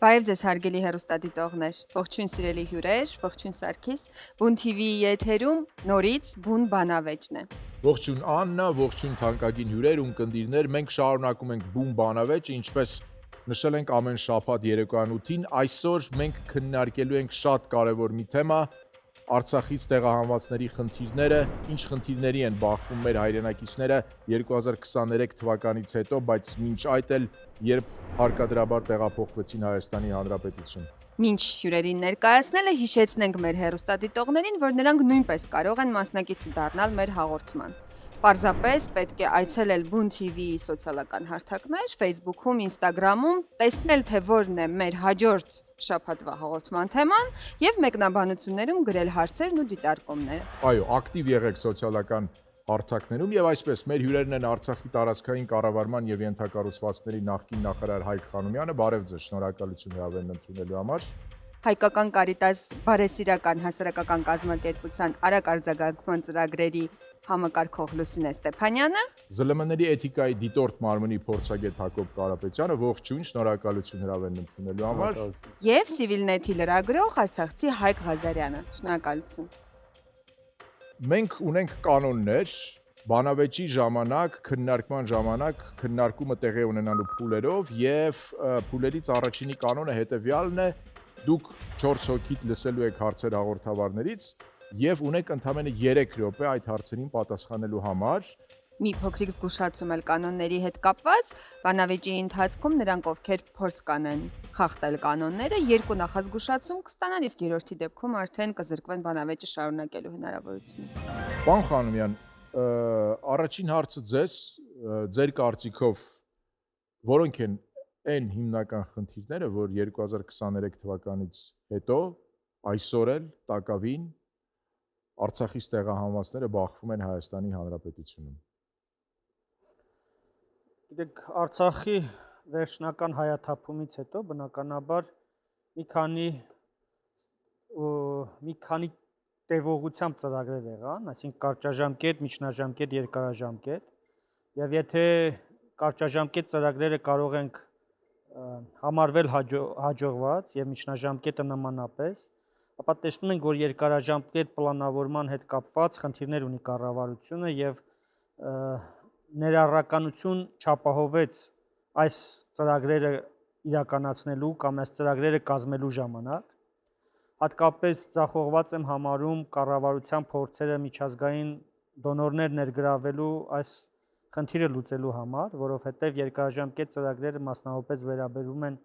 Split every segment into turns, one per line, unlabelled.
Բարև ձեզ հարգելի հեռուստադիտողներ, ողջույն սիրելի հյուրեր, ողջույն Սարգիս, Բուն TV-ի եթերում նորից Բուն բանավեճն է։
Ողջույն Աննա, ողջույն թանկագին հյուրեր ու ունկնդիրներ, մենք շարունակում ենք Բուն բանավեճը, ինչպես նշել ենք ամեն շաբաթ երեկոյան 8-ին, այսօր մենք քննարկելու ենք շատ կարևոր մի թեմա, Արցախից տեղահանվածների խնդիրները, ինչ խնդիրների են բախվում մեր հայրենակիցները 2023 թվականից հետո, բայց մինչ այդ էլ երբ հարկադրաբար տեղափոխվեցին Հայաստանի Հանրապետություն։
Մինչ հյուրերին ներկայացնելը հիշեցնենք մեր հեռուստադիտողներին, որ նրանք նույնպես կարող են մասնակից դառնալ մեր հաղորդման։ Պարզապես պետք է այցելել Բուն TV-ի սոցիալական հարթակներ, Facebook-ում, Instagram-ում, տեսնել թե որն է մեր հաջորդ շաբաթվա հաղորդման թեման եւ մեկնաբանություններում գրել հարցերն ու դիտարկումները։
Այո, ակտիվ եղեք սոցիալական հարթակներում եւ այսպես մեր հյուրերն են Արցախի տարածքային կառավարման եւ ենթակառուցվածքների նախկին նախարար Հայկ Խանոմյանը, բարև ձեզ, շնորհակալություն հրավերն ընդունելու համար։
Հայկական Կարիտաս բարեսիրական հասարակական կազմակերպության արագ արձագանքման ծրագրերի համակարգող Լուսինե Ստեփանյանը,
ԶԼՄ-ների էթիկայի դիտորդ մարմնի փորձագետ Հակոբ Կարապետյանը, ողջույն, շնորհակալություն հրավերն ընդունելու համար,
եւ Civilnet-ի լրագրող Արցախցի Հայկ Ղազարյանը, շնորհակալություն։
Մենք ունենք կանոններ, բանավեճի ժամանակ, քննարկման ժամանակ քննարկումը տեղի ունենալու փուլերով եւ փուլերից առաջինի կանոնը հետեւյալն է. դուք 4 հոգիդ լսելու եք հարցեր հաղորդավարներից եւ ունեք ընդամենը 3 րոպե այդ հարցերին պատասխանելու համար։
Մի փոքրիկ զգուշացում էլ կանոնների հետ կապված, բանավեճի ընթացքում նրանք ովքեր փորձ կանեն խախտել կանոնները, 2 նախազգուշացում կստանան, իսկ երրորդի դեպքում արդեն կզրկվեն բանավեճը շարունակելու հնարավորությունից։
Պարոն Խանոմյան, առաջին հարցը ձեր կարծիքով որոնք են այն հիմնական խնդիրները, որ 2023 թվականից հետո այսօր էլ տակավին Արցախից տեղահանվածները բախվում են Հայաստանի Հանրապետությունում։
Գիտեք, Արցախի վերջնական հայաթափումից հետո բնականաբար մի քանի տևողությամբ ծրագրեր եղան, այսինքն կարճաժամկետ, միջնաժամկետ, երկարաժամկետ, եւ եթե կարճաժամկետ ծրագրերը կարող ենք համարվել հաջողված եւ միջնաժամկետը նմանապես, ապա տեսնում ենք, որ երկարաժամկետ պլանավորման հետ կապված խնդիրներ ունի կառավարությունը եւ ներառականություն չապահովեց այս ծրագրերը իրականացնելու կամ այս ծրագրերը կազմելու ժամանակ։ Հատկապես ձախողված եմ համարում կառավարության փորձերը միջազգային դոնորներ ներգրավելու այս խնդիրը լուծելու համար, որովհետև երկարաժամկետ ծրագրերը մասնավորապես վերաբերում են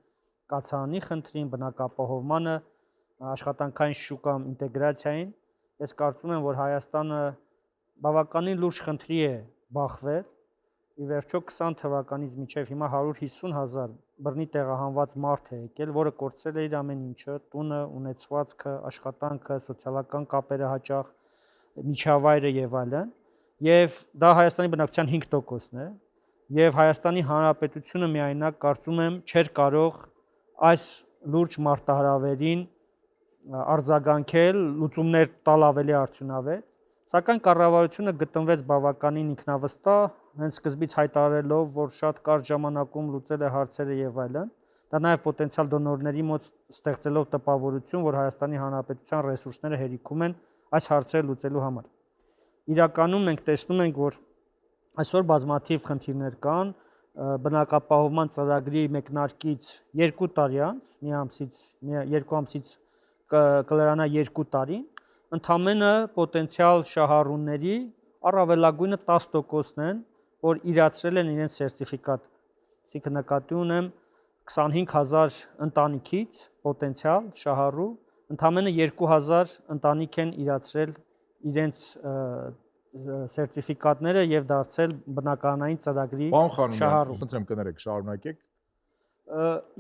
կացարանի խնդրին, բնակապահովմանը, աշխատանքային շուկայում ինտեգրացիային։ Ես կարծում եմ, որ Հայաստանը բավականին լուրջ խնդրի է բախվել։ Ի վերջո 20 թվականից մինչև հիմա 150,000 բռնի տեղահանված մարդ է եկել, որը կորցրել է իր ամեն ինչը, տունը, ունեցվածքը, աշխատանքը, սոցիալական կապերը հաճախ, միջավայրը եւ այլն։ Եվ դա Հայաստանի բնակչության 5%-ն է, եւ Հայաստանի Հանրապետությունը միայնակ կարծում եմ չէր կարող այս լուրջ մարտահրավերին արձագանքել, լուծումներ տալ ավելի արդյունավետ, սակայն կառավարությունը գտնվեց բավականին ինքնավստահ, հենց սկզբից հայտարարելով, որ շատ կարճ ժամանակում լուծել է հարցերը եւ այլն, դա նաեւ պոտենցիալ դոնորների մոտ ստեղծելով տպավորություն, որ Հայաստանի Հանրապետության ռեսուրսները հերիքում են այս հարցերը լուծելու համար։ Իրականում մենք տեսնում ենք, որ այսօր բազմաթիվ խնդիրներ կան, բնակապահովման ծրագրի մեկնարկից 2 տարի անց, երկու ամսից կլրանա 2 տարին, ընդամենը պոտենցիալ շահառուների առավելագույնը 10%-ն են, որ իրացրել են իրենց սերտիֆիկատը։ Այսինքն նկատի ունեմ 25,000 ընտանիքից պոտենցիալ շահառու, ընդամենը 2,000 ընտանիք են իրացրել իրենց սերտիֆիկատները եւ դարձել բնակարանային ծրագրի շահառու։
Խնդրեմ կներեք, շարունակեք։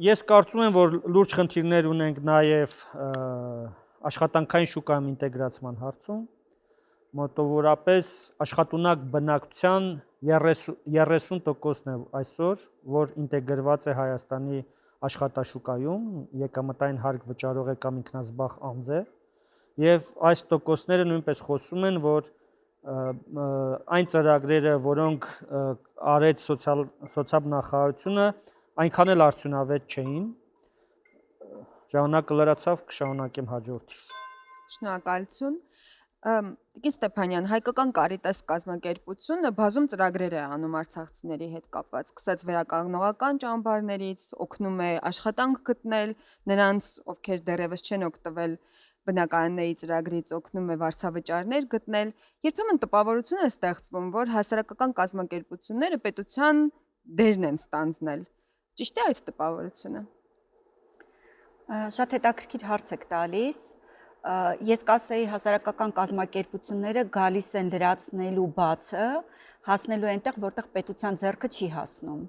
Ես կարծում եմ, որ լուրջ խնդիրներ ունենք նաեւ աշխատանքային շուկայում ինտեգրացման հարցում, մոտավորապես աշխատունակ բնակչության 30%-ն է այսօր, որ ինտեգրված է Հայաստանի աշխատաշուկայում, եկամտային հարկ վճարող է կամ ինքնազբաղ անձ է, եւ այս տոկոսները նույնպես խոսում են, որ այն ծրագրերը, որոնք արեց սոցիալ նախարարությունը, այնքան էլ արդյունավետ չէին, Ժամանակը լրացավ, կշարունակեմ հաջորդից։
Շնորհակալություն։ Տիկին Ստեփանյան, հայկական Կարիտաս կազմակերպությունը բազում ծրագրեր է անում արցախցիների հետ կապված, սկսած վերականգնողական ճամբարներից, օգնում է աշխատանք գտնել նրանց, ովքեր դեռևս չեն օգտվել բնակարանների ծրագրից, օգնում է վարձավճարներ գտնել։ Երբեմն տպավորություն է ստեղծվում, որ հասարակական կազմակերպությունները պետության դերն են ստանձնել։ Ճիշտ է այդ տպավորությունը։
Շատ հետաքրքիր հարց եք տալիս։ Ես կասեի հասարակական կազմակերպությունները գալիս են լրացնելու բացը, հասնելու այնտեղ, որտեղ պետության ձեռքը չի հասնում։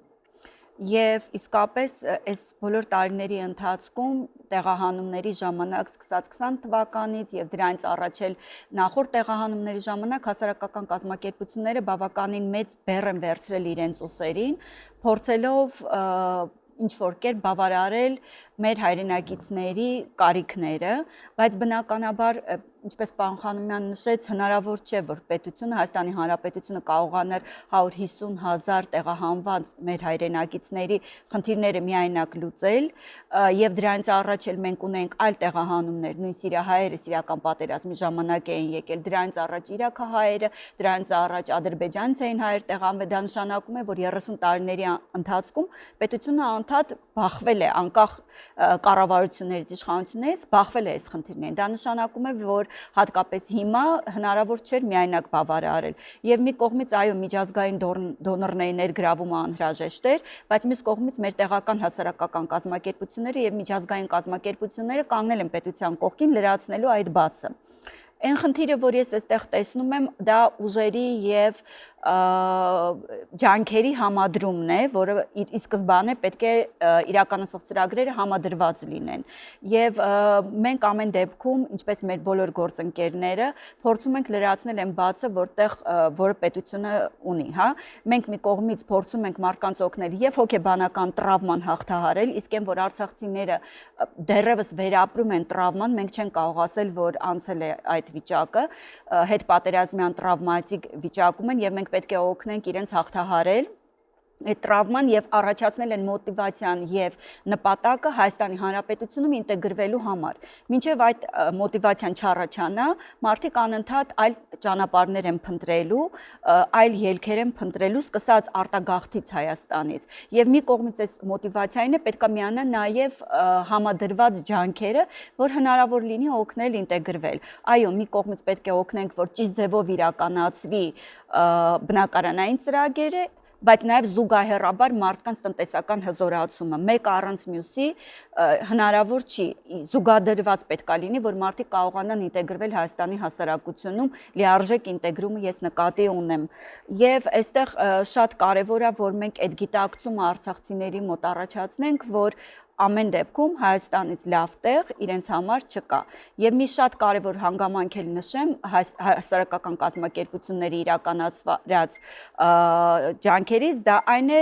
Եվ իսկապես այս բոլոր տարիների ընթացքում տեղահանումների ժամանակ սկսած 20 թվականից եւ դրանից առաջ էլ նախորդ տեղահանումների ժամանակ հասարակական կազմակերպությունները բավականին մեծ բեռ են վերցրել իրենց ուսերին, փորձելով ինչ որ կերպ բավարարել մեր հայրենակիցների կարիքները, բայց բնականաբար ինչպես պարոն Խանոմյանն նշեց, հնարավոր չէ, որ պետությունը, Հայաստանի Հանրապետությունը կարողանար 150,000 տեղահանված մեր հայրենակիցների խնդիրները միայնակ լուծել, եւ դրանից առաջ էլ մենք ունենք այլ տեղահանումներ, նույն սիրիահայերը սիրիական պատերազմի ժամանակ էին եկել, դրանից առաջ իրաքահայերը, դրանից առաջ ադրբեջանից էին հայեր տեղահանվել, դա նշանակում է, որ 30 տարիների ընթացքում պետությունը անդադ բախվել է անկախ կառավարություններից, իշխանություններից, բախվել է այս խնդիրներին։ Դա նշանակում է, որ հատկապես հիմա հնարավոր չէր միայնակ բավարարել։ Եվ մի կողմից այո, միջազգային դոնորների ներգրավումը անհրաժեշտ էր, բայց մյուս կողմից մեր տեղական հասարակական կազմակերպությունները եւ միջազգային կազմակերպությունները կանգնել են պետության կողքին լրացնելու այդ բացը։ Այն խնդիրը, որ ես այստեղ տեսնում եմ, դա ուժերի եւ ջանքերի համադրումն է, որը ի սկզբանե պետք է իրականացող ծրագրերը համադրված լինեն։ Եվ մենք ամեն դեպքում, ինչպես մեր բոլոր գործընկերները, փորձում ենք լրացնել այն բացը, որը պետությունը ունի, հա։ Մենք մի կողմից փորձում ենք մարդկանց օգնել եւ հոգեբանական տրավման հաղթահարել, իսկ այն որ արցախցիները դեռևս վերապրում են տրավման, մենք չենք կարող ասել, որ անցել է այդ վիճակը, հետպատերազմյան տրավմատիկ վիճակում են եւ մենք պետք է օգնենք իրենց հաղթահարել այդ տրավման եւ առաջացնել են մոտիվացիան եւ նպատակը Հայաստանի Հանրապետությունում ինտեգրվելու համար։ Մինչեւ այդ մոտիվացիան չառաջանա, մարդիկ անընդհատ այլ ճանապարհներ են փնտրելու, այլ ելքեր են փնտրելու, սկսած արտագաղթից Հայաստանից։ Եվ մի կողմից այս մոտիվացիային է պետքա միանա նաեւ համադրված ջանքերը, որ հնարավոր լինի օգնել ինտեգրվել։ Այո, մի կողմից պետք է օգնենք, որ ճիշտ ձևով իրականացվի բնակարանային ծրագիրը, բայց նաև զուգահեռաբար մարդկանց տնտեսական հզորացումը, մեկ առանց մյուսի հնարավոր չի, զուգադրված պետքա լինի, որ մարդիկ կարողանան ինտեգրվել Հայաստանի հասարակությունում, լիարժեք ինտեգրումը ես նկատի ունեմ։ Եվ այստեղ շատ կարևոր է, որ մենք այդ գիտակցումը արցախցիների մոտ առաջացնենք, որ ամեն դեպքում Հայաստանից լավ տեղ իրենց համար չկա։ Եվ մի շատ կարևոր հանգամանք էլ նշեմ հասարակական կազմակերպությունների իրականացրած ջանքերից, դա այն է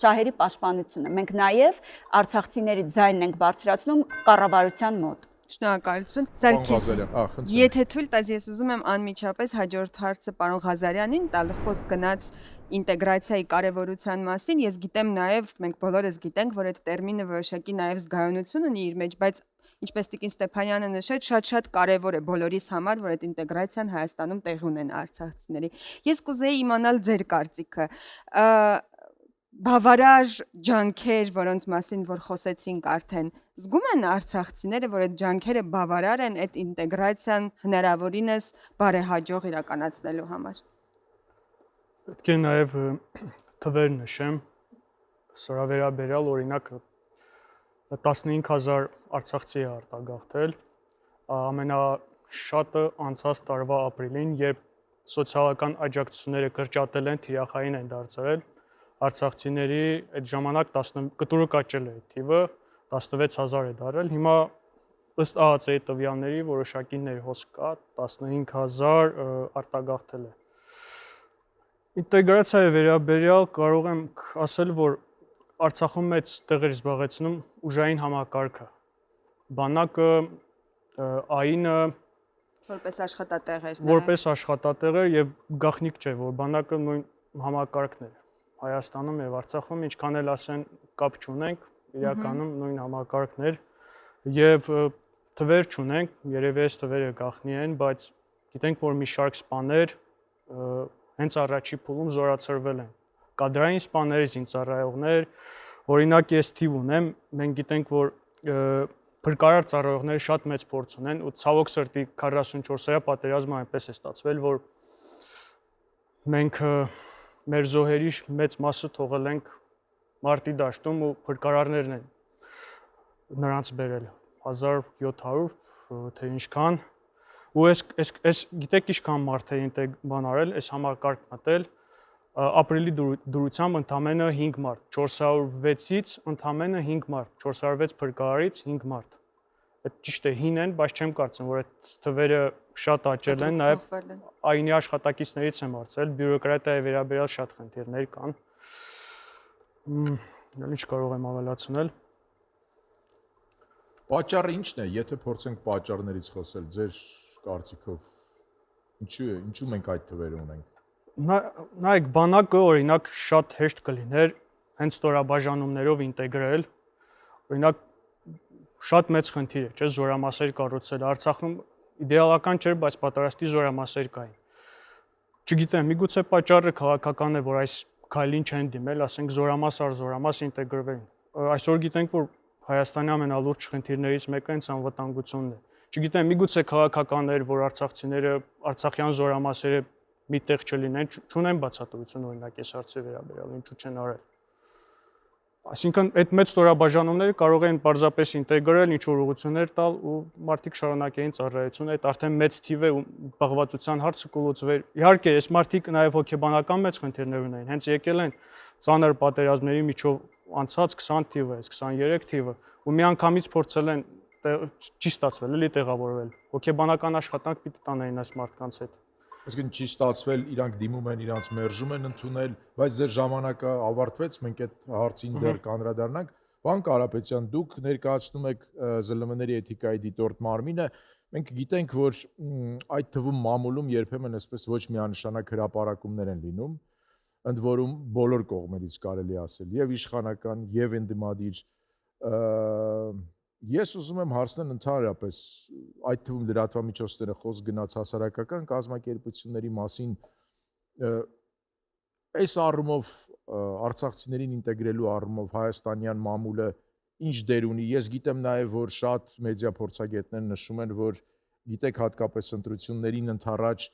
շահերի պաշտպանությունը։ Մենք նաև արցախցիների ձայնն ենք բարձրացնում կառավարության մոտ։
Շնորհակալություն։
Պարոն
Սարգիս,
Ղազարյան,
եթե թույլ տաս, ես ուզում եմ անմիջապես հաջորդ հարցը պարոն Ղազարյանին տալ, խոսք գնաց ինտեգրացիայի կարևորության մասին։ Ես գիտեմ նաև, մենք բոլորս գիտենք, որ այդ տերմինը որոշակի նաև զգայունություն ունի իր մեջ, բայց ինչպես տիկին Ստեփանյանը նշեց, շատ կարևոր է բոլորիս համար, որ այդ ինտեգրացիան Հայաստանում տեղի ունենա արցախցիների։ Ես կուզեի իմանալ ձեր կարծիքը։ Բավարար ջանքեր, որոնց մասին որ խոսեցինք արդեն, զգում են արցախցիները, որ այդ ջանքերը բավարար են այդ ինտեգրացիան հնարավորինս բարեհաջող իրականացնելու համար։
Պետք է նաև թվեր նշեմ, սրա վերաբերյալ օրինակ 15000 արցախցի է արտագաղթել, ամենաշատը անցած տարվա ապրիլին, երբ սոցիալական աջակցությունները կրճատել են, թիրախային են դարձրել, արցախցիների այդ ժամանակ կտուրը կաճել է թիվը, 16000 է դարել, հիմա ըստ ԱԱՑ-ի տվյալների որոշակի ներհոսք կա, 15000 արտագաղթել է։ Ինտեգրացիայի վերաբերյալ կարող եմ ասել, որ Արցախում մեծ տեղեր զբաղեցնում ուժային համակարգը, բանակը, ԱԻՆ-ը, որպես աշխատատեղեր եւ գաղտնիք չէ, որ բանակը նույն համակարգն է Հայաստանում եւ Արցախում, ինչքան էլ ասեն կապ չունենք, իրականում նույն համակարգն էր Եվ թվեր չունենք, երևի այս թվերը գաղտնի են, բայց գիտենք, որ մի շարք սպաներ հենց առաջի փուլում զորացրվել են։ Կադրային սպաներ, զինծառայողներ, օրինակ ես թիվ ունեմ, մենք գիտենք, որ փրկարար ծառայողները շատ մեծ փորձ ունեն ու ցավոք սրտի 44-օրյա պատերազմը այնպես է ստացվել, որ մենք մեր զոհերի մեծ մասը թողել ենք մարտի դաշտում ու փրկարարներն են նրանց բերել 1700 թե ինչքան ու այս գիտեք ինչքան մարդ է բան արել, այս համակարգ մտել ապրիլի դրությամբ ընդամենը 5 մարդ, 406-ից ընդամենը 5 մարդ, 406 փրկարարից 5 մարդ։ Այդ ճիշտ է հին են, բայց չեմ կարծում, որ այդ թվերը շատ աճել են, նաև այնի աշխատակիցներից եմ հարցրել, բյուրոկրատիայի վերաբերյալ շատ խնդիրներ կան։ Ինչ կարող եմ ավելացնել։
Պատճառը ի՞նչն է, եթե փորձենք պատճառներից խոսել, ձեր կարծիքով ինչու մենք այդ թվերը ունենք։
Նայեք, բանակը օրինակ շատ հեշտ կլիներ հենց ստորաբաժանումներով ինտեգրել։ Օրինակ շատ մեծ խնդիր է, չէ՞, զորամասեր կառուցել Արցախում իդեալական չէր, բայց պատրաստի զորամասեր կային։ Չգիտեմ, միգուցե պատճառը քաղաքական է, որ այս քայլին չեն դիմել, ասենք զորամաս առ զորամաս ինտեգրվեն։ Այսօր գիտենք, որ Հայաստանի ամենալուրջ խնդիրներից մեկը հենց անվտանգությունն է։ Չգիտեմ, միգուցե քաղաքական էր, որ արցախցիները, արցախյան զորամասերը մի տեղ չլինեն, չունեն բացատրություն օրինակ այս հարցի վերաբերյալ, ինչու չեն արել։ Այսինքն այդ մեծ ստորաբաժանումները կարող են պարզապես ինտեգրել, ինչ-որ ուղղություններ տալ ու մարդիկ շարունակեին ծառայությունը, այդ արդեն մեծ թիվ է ու բաղվածության հարցը կլուծվեր։ Իհարկե, այս մարդիկ նաև հոգեբանական մեծ խնդիրներ ունեն, հենց եկել են ծանր պատերազմների միջով անցած 20 թիվը, 23 թիվը ու միանգամից փորձել են չի ստացվել էլի տեղավորվել։ Հոգեբանական աշխատանք պիտի տանեին այս մարդկանց հետ։
Այսինքն չի ստացվել, իրանք դիմում են, իրանք մերժում են ընդունել, բայց ձեր ժամանակը ավարտվեց, մենք այդ հարցին դեռ կանդրադառնանք։ Պարոն Կարապետյան, դուք ներկայացնում եք ԶԼՄ-ների էթիկայի դիտորդ մարմինը, մենք գիտենք, որ այդ թվում մամուլում երբեմն այսպես ոչ միանշանակ հրապարակումներ են լինում, ընդ որում բոլոր կողմերից կարելի ասել, եւ իշխանական, եւ ընդդիմադիր։ Ես ուզում եմ հարցնել ընդհանրապես այդ թվում լրատվամիջոցները խոսք գնաց հասարակական կազմակերպությունների մասին, այս առումով արցախցիներին ինտեգրելու առումով հայաստանյան մամուլը ինչ դեր ունի։ Ես գիտեմ նաև, որ շատ մեդիա փորձագետներ նշում են, որ գիտեք հատկապես ընտրություններին ընդառաջ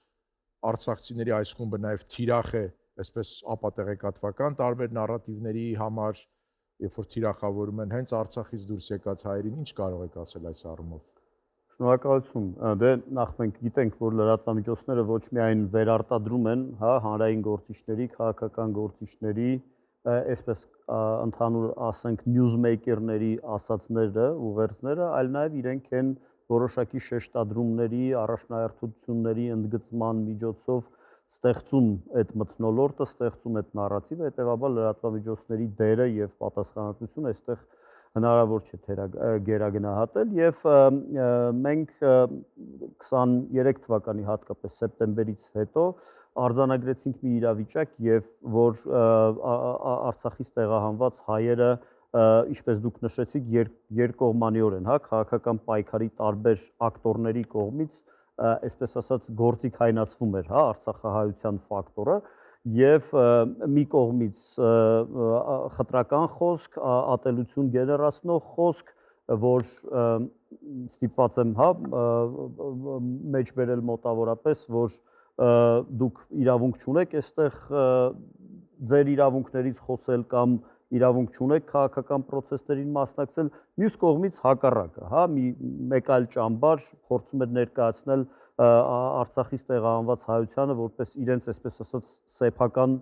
արցախցիների այս խումբը նաև թիրախ է, այսպես ապատեղեկատվական տարբեր նարատիվների համար, երբ որ թիրախավորում են հենց Արցախից դուրս եկած հայերին, ինչ կարող եք ասել այս առումով։
Շնորհակալություն։ Դե նախ մենք գիտենք, որ լրատվամիջոցները ոչ միայն վերարտադրում են, հա, հանրային գործիչների, քաղաքական գործիչների, այսպես ընդհանուր ասենք նյուզմեյքերների ասածները, ուղերձները, այլ նաև իրենք են որոշակի շեշտադրումների, առաջնահերթությունների ընդգծման միջոցով ստեղծում այդ մթնոլորտը, ստեղծում այդ նարատիվը, հետևաբար լրատվամիջոցների դերը եւ պատասխանատվությունը այստեղ հնարավոր չէ գերագնահատել եւ մենք 23 թվականի հատկապես սեպտեմբերից հետո արձանագրեցինք մի իրավիճակ եւ որ Արցախից տեղահանված հայերը ինչպես դուք նշեցիք երկկողմանիորեն, հա, քաղաքական պայքարի տարբեր ակտորների կողմից այսպես ասած գործիքայնացվում էր, հա, արցախահայության ֆակտորը եւ մի կողմից խտրական խոսք, ատելություն գեներացնող խոսք, որ ստիպված եմ, հա, մեջ բերել մոտավորապես, որ դուք իրավունք չունեք այստեղ ձեր իրավունքներից խոսել կամ իրավունք չունեք քաղաքական process-ներին մասնակցել, մյուս կողմից հակառակը, հա, մեկ այլ ճամբար փորձում էր ներկայացնել Արցախից տեղահանված հայությանը որպես իրենց այսպես ասած սեփական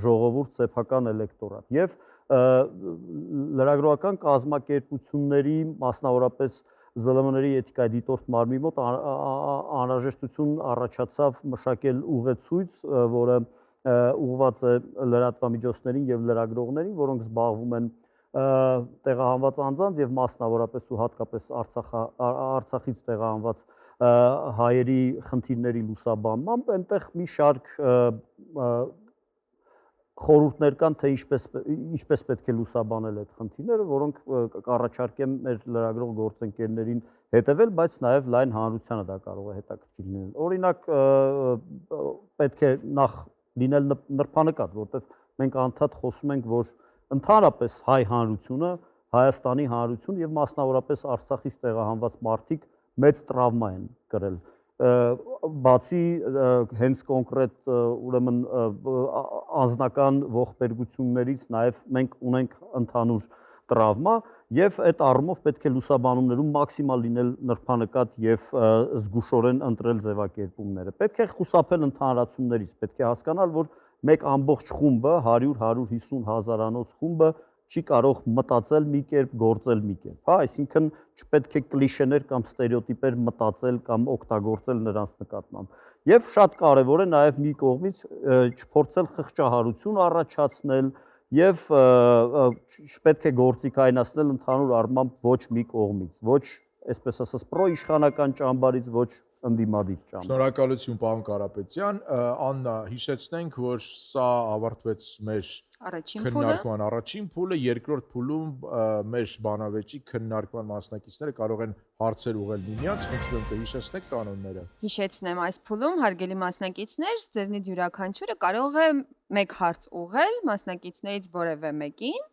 ժողովուրդ, սեփական էլեկտորատ։ Եվ լրագրողական կազմակերպությունների, մասնավորապես ԶԼՄ-ների էթիկայի դիտորդ մարմնի մոտ անհրաժեշտություն առաջացավ մշակել ուղեցույց, որը ուղղված է լրատվամիջոցներին եւ լրագրողներին, որոնք զբաղվում են տեղահանված անձանց եւ մասնավորապես ու հատկապես Արցախից տեղահանված հայերի խնդիրների լուսաբանմամբ, այնտեղ մի շարք խորհուրդներ կան, թե ինչպես պետք է լուսաբանել այդ խնդիրները, որոնք կառաջարկեմ մեր լրագրող գործընկերներին հետևել, բայց նաև լայն հանրությանը դա կարող է հետաքրքիր լինել։ Օրինակ, պետք է նախ լինել նրբանկատ, որտեղ մենք անդադ խոսում ենք, որ ընդհանրապես հայ հանրությունը, Հայաստանի հանրություն եւ մասնավորապես Արցախից տեղահանված մարդիկ մեծ տրավմա են կրել։ Բացի հենց կոնկրետ ուրեմն անձնական ողբերգություններից նաև մենք ունենք ընդհանուր տրավմա եւ այդ առումով պետք է լուսաբանումներում մաքսիմալ լինել նրբանկատ եւ զգուշորեն ընտրել ձևակերպումները։ Պետք է խուսափել ընդհանրացումներից, պետք է հասկանալ, որ մեկ ամբողջ խումբը 100-150 հազարանոց խումբը չի կարող մտածել մի կերպ, գործել մի կերպ, հա, այսինքն չպետք է կլիշեներ կամ ստերեոտիպեր մտածել կամ օգտագործել նրանց նկատմամբ։ Եվ շատ կարևոր է նաև մի կողմից չփորձել խղճահարություն առաջացնել եւ չպետք է գործիքայնացնել ընդհանուր առմամբ ոչ մի կողմից, ոչ, այսպես ասած, պրոիշխանական ճամբարից, ոչ ընդդիմադիր ճամբար։
Շնորհակալություն, պարոն Կարապետյան։ Աննա, հիշեցնենք, որ սա ավարտվեց մեր քննարկման առաջին փուլը, երկրորդ փուլում մեր բանավեճի քննարկման մասնակիցները կարող են հարցեր ուղղել միմյանց, խնդրում եմ կհիշեցնեք կանոնները։
Հիշեցնեմ, այս փուլում հարգելի մասնակիցներ, ձեզնից յուրաքանչյուրը կարող է մեկ հարց ուղղել մասնակիցներից որևէ մեկին,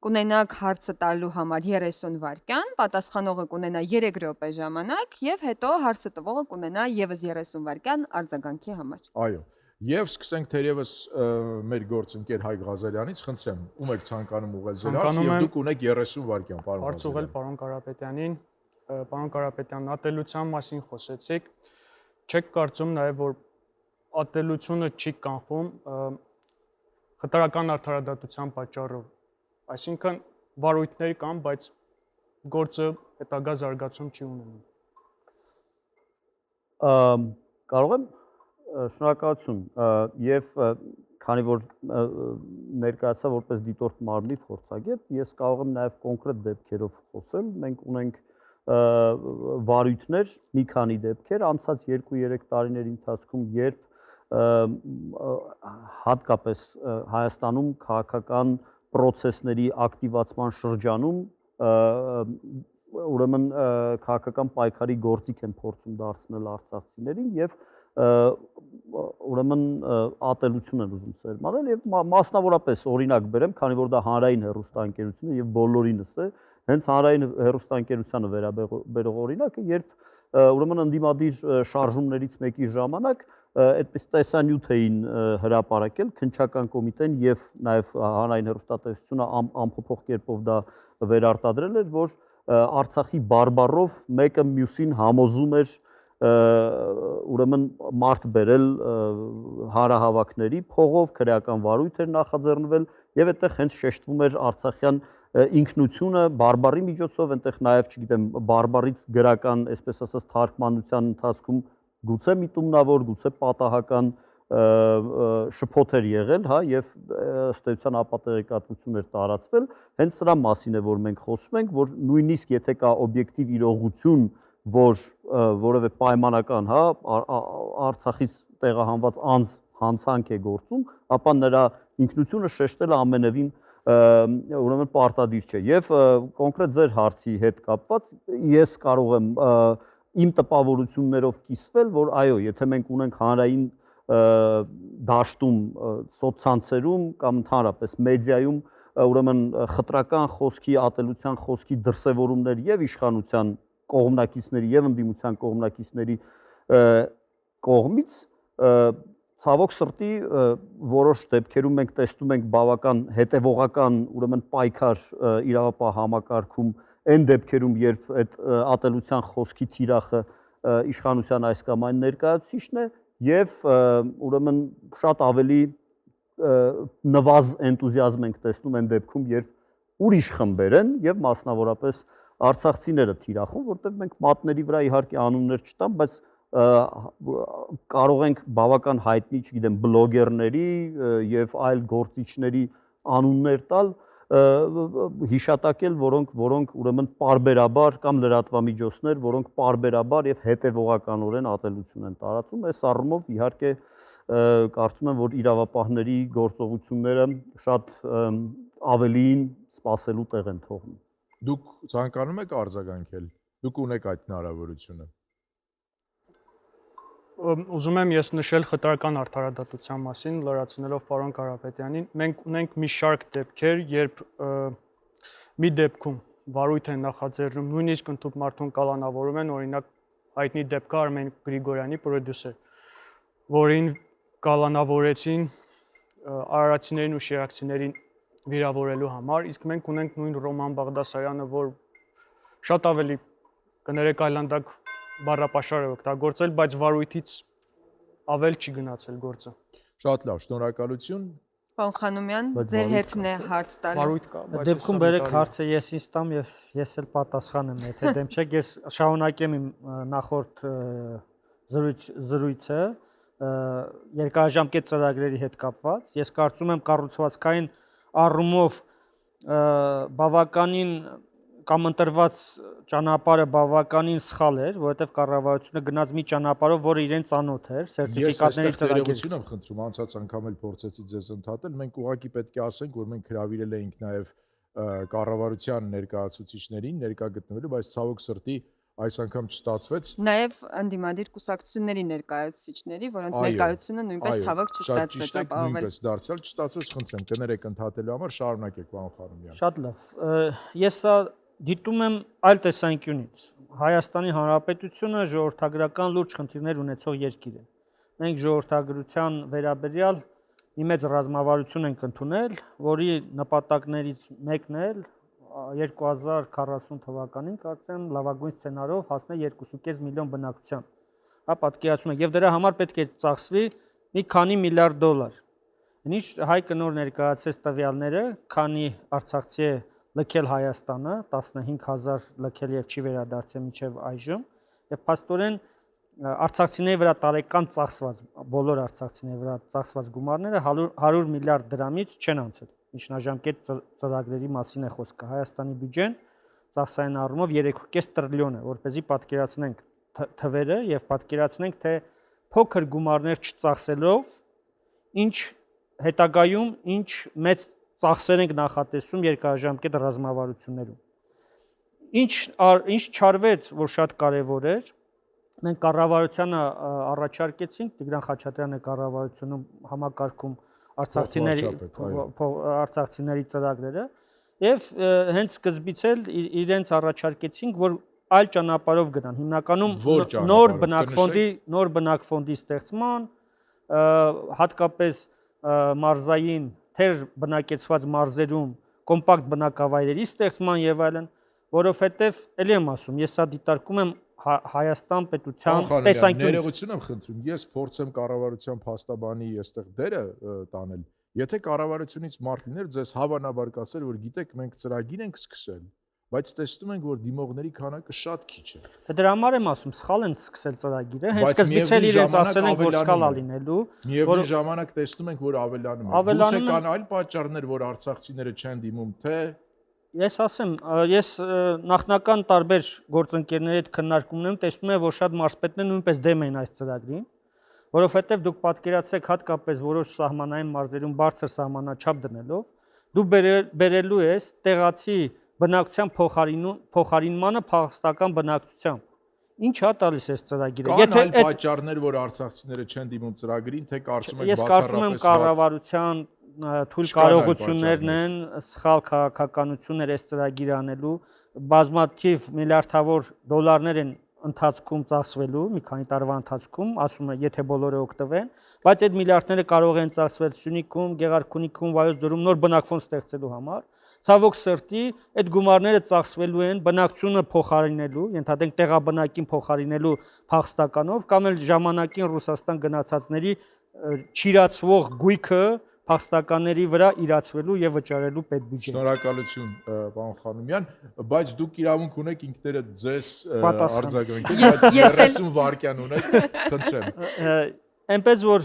կունենաք հարցը տալու համար 30 վայրկյան, պատասխանողը կունենա 3 րոպե ժամանակ եւ հետո հարցը տվողը կունենա եւս 30 վայրկյան արձագանքի համար։
Այո։ Եվ սկսենք թերևս մեր գործընկեր Հայկ Ղազարյանից, խնդրեմ, ում եք ցանկանում ուղղել ձեր հարցը եւ դուք ունեք 30 վայրկյան, պարոն Ղազարյան։
Հարց ուղղել պարոն Կարապետյանին, պարոն Կարապետյան, ատելության մասին խոսեցիք։ Չեք կարծում նաեւ, որ ատելությունը չի կանխում խտրական արդարադատության պատճառով։ Այսինքն վարույթներ կան, բայց գործը հետագա զարգացում չի ունենում։
Կարող եմ շնորհակալություն եւ քանի որ ներկայացա որպես դիտորդ մարմնի փորձագետ, ես կարող եմ նաեւ կոնկրետ դեպքերով խոսել։ Մենք ունենք վարույթներ, մի քանի դեպքեր անցած 2-3 տարիների ընթացքում, երբ հատկապես Հայաստանում քաղաքական պրոցեսների ակտիվացման շրջանում ուրեմն քաղաքական պայքարի գործիք են փորձում դարձնել արցախցիներին եւ ուրեմն ատելություն են ուզում սերմանել եւ մասնավորապես օրինակ բերեմ, քանի որ դա հանրային հեռուստաընկերություն է եւ բոլորինս է, հենց հանրային հեռուստաընկերությանը վերաբերող օրինակը, երբ ուրեմն ընդդիմադիր շարժումներից մեկի ժամանակ այդպես տեսանյութ էին հրապարակել քննչական կոմիտեն եւ նաեւ հանրային հեռուստատեսությունը ամփոփող կերպով դա վերարտադրել էր, որ Արցախի բարբառով մեկը մյուսին համոզում էր ուրեմն մարդ բերել հանրահավաքների փողով, քրեական վարույթ էր նախաձեռնվել եւ այդտեղ հենց շեշտվում էր արցախյան ինքնությունը բարբառի միջոցով, այնտեղ նաեւ, չգիտեմ, բարբառից գրական, այսպես ասած, թարգմանության ընթացքում գուցե միտումնավոր, գուցե պատահական շփոթ էր եղել, հա, եւ ըստ էության ապատեղեկատվություն էր տարածվել, հենց սրա մասին է, որ մենք խոսում ենք, որ նույնիսկ եթե կա օբյեկտիվ իրողություն, որ որևէ պայմանական, հա, Արցախից տեղահանված անձ հանցանք է գործում, ապա նրա ինքնությունը շեշտելը ամենևին ուրեմն պարտադիր չէ։ Եվ կոնկրետ ձեր հարցի հետ կապված ես կարող եմ իմ տպավորություններով կիսվել, որ այո, եթե մենք ունենք հանրային դաշտում, սոցցանցերում կամ ընդհանրապես մեդիայում ուրեմն խտրական խոսքի, ատելության խոսքի դրսևորումներ եւ իշխանության կողմնակիցների եւ ընդդիմության կողմնակիցների կողմից ցավոք սրտի որոշ դեպքերում մենք տեսնում ենք բավական հետևողական ուրեմն պայքար իրավապահ համակարգում այն դեպքերում, երբ այդ ատելության խոսքի թիրախը իշխանության այս կամ այն ներկայացուցիչն է եւ ուրեմն շատ ավելի նվազ էնտուզիազմ ենք տեսնում այն դեպքում, երբ ուրիշ խմբեր են եւ մասնավորապես արցախցիները թիրախում, որտեղ մենք մատների վրա իհարկե անուններ չտամ, բայց կարող ենք բավական հայտնի, չգիտեմ, բլոգերների եւ այլ գործիչների անուններ տալ, հիշատակել, որոնք ուրեմն պարբերաբար կամ լրատվամիջոցներ, որոնք պարբերաբար եւ հետեւողականորեն ատելություն են տարածում, այս առումով իհարկե կարծում եմ, որ իրավապահների գործողությունները շատ ավելին սпасելու տեղ են թողնում։
Դուք ցանկանում եք արձագանքել։ Դուք ունեք այդ հնարավորությունը։
Ուզում եմ ես նշել խտրական արդարադատության մասին, լրացնելով պարոն Կարապետյանին։ Մենք ունենք մի շարք դեպքեր, երբ մի դեպքում վարույթ են նախաձեռնում, նույնիսկ ընդհանուր մարդուն կալանավորում են, օրինակ հայտնի դեպքը Արմեն Գրիգորյանի պրոդյուսեր, որին կալանավորեցին արարատցիներին ու շիրակցիներին վիրավորելու համար, իսկ մենք ունենք նույն Ռոման Բաղդասարյանը, որ շատ ավելի կներեք այլանդակ բառապաշար է օգտագործել, բայց վարույթից ավել չի գնացել գործը։
Շատ լավ, շնորհակալություն։
Պարոն Խանոմյան, ձեր հերթն է հարց տալու։
Վարույթ կա, բայց
Դեպքում բերեք հարցը ես ինձ տամ եւ ես էլ պատասխանեմ, եթե դեմ չեք, ես շարունակեմ իմ նախորդ զրույցը երկարաժամկետ ծրագրերի հետ կապված։ Ես կարծում եմ կառուցվածքային առումով բավականին կամ ընտրված ճանապարհը բավականին սխալ էր, որովհետև կառավարությունը գնաց մի ճանապարհով, որը իրեն ծանոթ էր, սերտիֆիկատների ծրագիր։
Ես եմ խնդրում, անցած անգամ էլ փորձեցի ձեզ ընդհատել, մենք ուղղակի պետք է ասենք, որ մենք հրավիրել էինք նաև կառավարության ներկայացուցիչներին ներկա գտնվելու, բայց ցավոք սրտի այս անգամ չստացվեց։
Նաև ընդդիմադիր կուսակցությունների ներկայացուցիչների, որոնց ներկայությունը նույնպես ցավոք չստացվեց, ապահովել։
Նույնպես դարձյալ չստացվեց, խնդրեմ, կներեք ընդհատելու համար շարունակեք, պարոն Խանոմյան։
Շատ լավ։ Ես սա դիտում եմ այլ տեսանկյունից։ Հայաստանի Հանրապետությունը ժողովրդագրական լուրջ խնդիրներ ունեցող երկիր է։ Մենք ժողովրդագրության վերաբերյալ մի մեծ ռազմավարություն ենք ընդունել, որի նպատակներից մեկն էլ 2040 թվականին կարծեմ լավագույն սցենարով հասնել 2.5 միլիոն բնակչության։ Հա, պատկերացնում եք, եւ դրա համար պետք է ծախսվի մի քանի միլիարդ դոլար։ Ինչ Հայկը նոր ներկայացրեց տվյալները, քանի արցախցի է լքել Հայաստանը, 15000 լքել եւ չի վերադարձել մինչեւ այժմ, եւ փաստորեն արցախցիների վրա տարեկան ծախսված բոլոր արցախցիների վրա ծախսված գումարները 100 միլիարդ դրամից չեն անցել։ Միջնաժամկետ ծրագրերի մասին է խոսքը։ Հայաստանի բյուջեն ծախսային առումով 3.5 տրիլիոն է, որպեսզի պատկերացնենք թվերը եւ պատկերացնենք, թե փոքր գումարներ չծախսելով ինչ հետագայում ինչ մեծ ծախսեր ենք նախատեսում երկարաժամկետ ռազմավարություններում։ Ինչ չարվեց, որ շատ կարևոր էր, մենք կառավարությանը առաջարկեցինք, Տիգրան Խաչատրյանը կառավարությունում համակարգում արցախցիների ծրագրերը եւ հենց սկզբից էլ իրենց առաջարկեցինք, որ այլ ճանապարհով գնան, հիմնականում նոր բնակֆոնդի ստեղծման, հատկապես մարզային թեր բնակեցված մարզերում կոմպակտ բնակավայրերի ստեղծման եւ այլն, որովհետեւ ելի եմ ասում, ես սա դիտարկում եմ Հայաստան պետության տեսանկյունից։
Ներողություն եմ խնդրում, ես փորձեմ կառավարության փաստաբանի այստեղ դերը տանել։ Եթե կառավարությունից մարդ լիներ, ձեզ հավանաբար կասեր, որ գիտեք, մենք ծրագիր ենք սկսել, բայց տեսնում ենք, որ դիմողների քանակը շատ քիչ է։
Դրա համար եմ ասում, սխալ են սկսել ծրագիրը, հենց սկզբից էլ իրենց ասել են, որ սխալ է լինելու։
Միևնույն ժամանակ տեսնում ենք, որ ավելանում է։ Գուցե կան այլ պատճառներ, որ արցախցիները չեն դիմում, թե
Ես ասեմ, ես նախնական տարբեր գործընկերների հետ քննարկումներում տեսնում եմ, որ շատ մարզպետներ նույնպես դեմ են այս ծրագրին, որովհետև դուք պատկերացրեք հատկապես որոշ սահմանային մարզերում բարձր սահմանաչափ դնելով, դու բերելու ես տեղացի բնակչության փոխարինմանը փախստական բնակչությամբ։ Ինչ է տալիս այս ծրագիրը։
Կան այլ պատճառներ, որ արցախցիները չեն դիմում ծրագրին, թե կարծում եք
Ես կարծում եմ կառավարության թույլ կարողություններն են, սխալ քաղաքականություններ այս ծրագիրը անելու, բազմաթիվ միլիարդավոր դոլարներ են ընթացքում ծախսվելու, մի քանի տարվա ընթացքում, ասում եմ, եթե բոլորը օգտվեն, բայց այդ միլիարդները կարող են ծախսվել Սյունիքում, Գեղարքունիքում, Վայոց ձորում նոր բնակfond ստեղծելու համար։ Ցավոք սրտի, այդ գումարները ծախսվելու են բնակչությունը փոխարինելու, ենթադրենք տեղաբնակին փոխարինելու փախստականով, կամ էլ ժամանակին Ռուսաստան գնացածների չիրացվող գույքը փախստականների վրա իրացվելու եւ վճարելու պետբյուջեից։
Շնորհակալություն, պարոն Խանոմյան, բայց դուք իրավունք ունեք ինքներդ ձեզ արձագանքել, բայց 30 վայրկյան ունեք, խնդրեմ։
Այնպես որ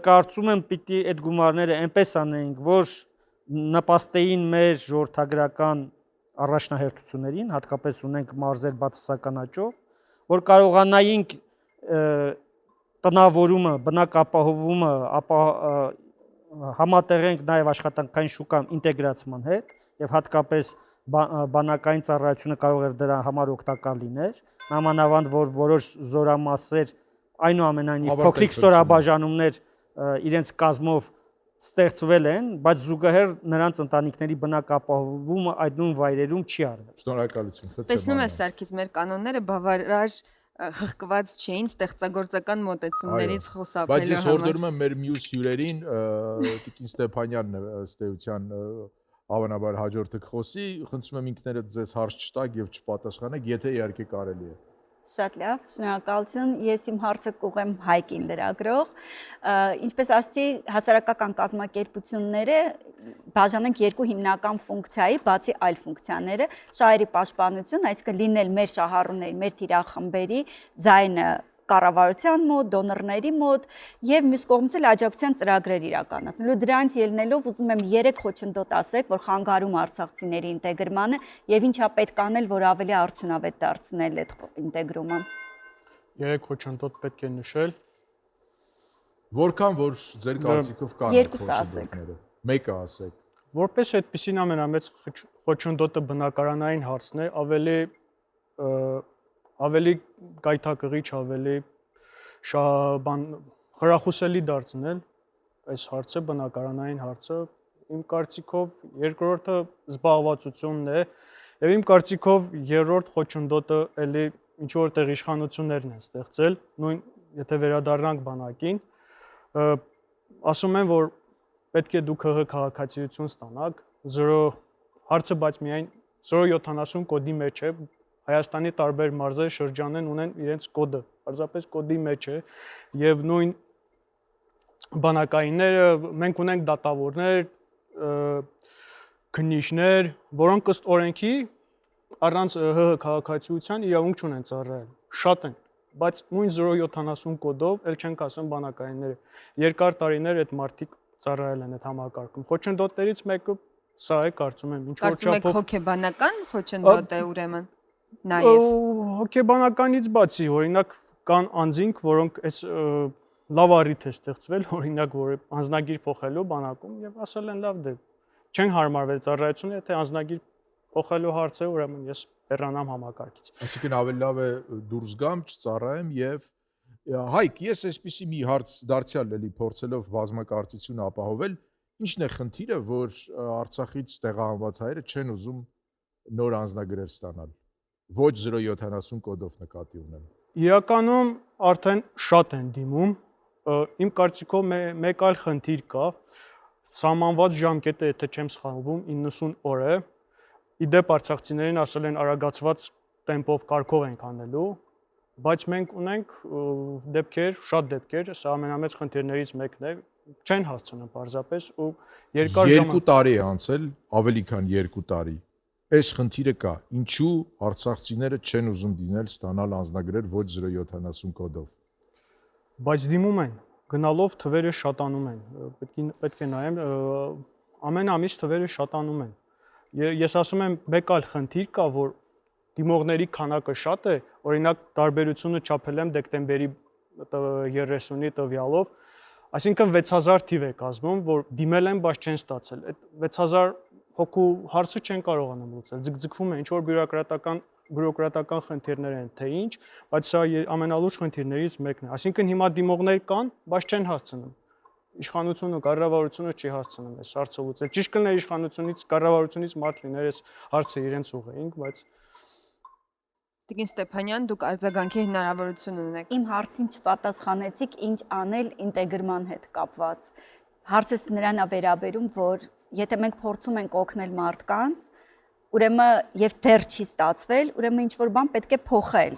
կարծում եմ պիտի այդ գումարները այնպես անեինք, որ նպաստեին մեր ժողովրդագրական առաջնահերթություններին, հատկապես ունենք մարզեր բացասական աճով, որ կարողանայինք տնավորումը, բնակապահովումը համատեղենք նաև աշխատանքային շուկան ինտեգրացման հետ եւ հատկապես բանակային ծառայությունը կարող էր դրա համար օգտակար լիներ, նամանավանդ որ որոշ զորամասեր այնուամենայնիվ փոքրիկ ստորաբաժանումներ իրենց կազմով ստեղծվել են, բայց զուգահեռ նրանց ընտանիքների բնակապահովումը այդ նույն վայրերում չի արվել։
Շնորհակալություն։
Տեսնում ես Սարգիս, մեր կանոնները բավարար հղկված չէին ստեղծագործական մոտեցումներից խուսափելու համար։
Բայց ես հորդորում եմ մեր մյուս հյուրերին, Տիկին Ստեփանյանն ըստ էության հավանաբար հաջորդը կխոսի, խնդրում եմ ինքներդ ձեզ հարց չտաք եւ չպատասխանեք, եթե իհարկե կարելի է։
Շատ լավ, շնորհակալություն։ Ես իմ հարցը կուղեմ Հայկին լրագրող։ Ինչպես ասացի, հասարակական կազմակերպությունները բաժանենք երկու հիմնական ֆունկցիայի, բացի այլ ֆունկցիաները՝ շահերի պաշտպանություն, այսինքն լինել մեր շահառուների, մեր թիրախմբերի ձայնը կառավարության մոտ, դոնորների մոտ եւ մյուս կողմից էլ աջակցության ծրագրեր իրականացնելու։ Դրանից ելնելով ուզում եմ 3 խոչընդոտ ասեք, որ խանգարում արցախցիների ինտեգրմանը եւ ինչա պետք անել, որ ավելի արդյունավետ դարձնել այդ ինտեգրումը։
3 խոչընդոտ պետք է նշել։
Որքան որ ձեր կարծիքով կան
Երկուսը
մեկը ասեք։
Որպես այդպեսին ամենամեծ խոչընդոտը բնակարանային հարցն է, ավելի գայթակղիչ, ավելի խրախուսելի դարձնել այս հարցը, բնակարանային հարցը, իմ կարծիքով երկրորդը զբաղվածությունն է, եւ իմ կարծիքով երրորդ խոչընդոտը էլի ինչ որտեղ իշխանություններն են ստեղծել, նույն եթե վերադառնանք բանակին, ասում են, որ պետք է դուք ՀՀ քաղաքացիություն ստանաք, 0 հարցը բայց միայն 070 կոդի մեջ է, Հայաստանի տարբեր մարզեր շրջանեն ունեն իրենց կոդը, պարզապես կոդի մեջ է եւ նույն բանակայինները մենք ունենք դատավորներ, քննիչներ, որոնք ըստ օրենքի առանց ՀՀ քաղաքացիության իրավունք չունեն ծառայել։ Շատ են, բայց նույն 070 կոդով էլ չենք ասում բանակայինները։ Երկար տարիներ այդ մարդիկ ծառայել են այդ համակարգում։ Խոչընդոտներից մեկը սա է, կարծում եմ, ինչ որ
Կարծում եք
չափով
հոգեբանական խոչընդոտ է ուրեմն։ Նաև
հոգեբանականից բացի, օրինակ կան անձինք, որոնք այս լավ առիթ է ստեղծվել, օրինակ որ անձնագիր փոխելու բանակում եւ ասել են լավ դե չեն հարմարվել ծառայությունը, եթե անձնագիր փոխելու հարց է, ուրեմն ես հեռանամ համակարգից։
Այսինքն ավելի լավ է դուրս գամ, չծառայեմ եւ Հայկ, ես այսպեսի մի հարց դարձյալ էլի փորձելով բազմակարծություն ապահովել, ինչն է խնդիրը, որ Արցախից տեղահանված հայերը չեն ուզում նոր անձնագրեր ստանալ։ Ոչ 070 կոդով նկատի ունեմ։
Իրականում արդեն շատ են դիմում, իմ կարծիքով մեկ այլ խնդիր կա, սահմանված ժամկետը, եթե չեմ սխալվում, 90 օր է, իդեպ արցախցիներին ասել են արագացված տեմպով կարգով ենք անելու, բայց մենք ունենք դեպքեր, շատ դեպքեր, սա ամենամեծ խնդիրներից մեկն է, չեն հասցնում պարզապես ու երկար ժամանակ
2 տարի է անցել, ավելի քան 2 տարի։ Այս խնդիրը կա, ինչու արցախցիները չեն ուզում դիմել ստանալ անձնագրեր ոչ 070 կոդով։
Բայց դիմում են, գնալով թվերը շատանում են, պետք է նայեմ, ամեն ամիս թվերը շատանում են։ Ես ասում եմ, մեկ այլ խնդիր կա, որ դիմողների քանակը շատ է, օրինակ տարբերությունը չափել եմ դեկտեմբերի 30-ի տվյալով, այսինքն 6000 թիվ է կազմում, որ դիմել են, բայց չեն ստացել։ Այդ 6000 հոգու հարցը չեն կարողանում լուծել, ձգձգվում է, ինչ որ բյուրոկրատական խնդիրներ են, թե ինչ, բայց սա ամենալուրջ խնդիրներից մեկն է։ Այսինքն հիմա դիմողներ կան, բայց չեն հասցնում։ Իշխանությունը, կառավարությունը չի հասցնում այս հարցը լուծել։ Ճիշտ կլիներ իշխանությունից, կառավարությունից մարդ լիներ այս հարցը իրենց ուղեինք, բայց
Տիկին Ստեփանյան, դուք արձագանքի հնարավորություն ունեք։
Իմ հարցին չպատասխանեցիք, ինչ անել ինտեգրման հետ կապված։ Հարցս նրան է վերաբերում, որ եթե մենք փորձում ենք օգնել մարդկանց, ուրեմն եւ դեռ չի ստացվել, ուրեմն ինչ որ բան պետք է փոխել։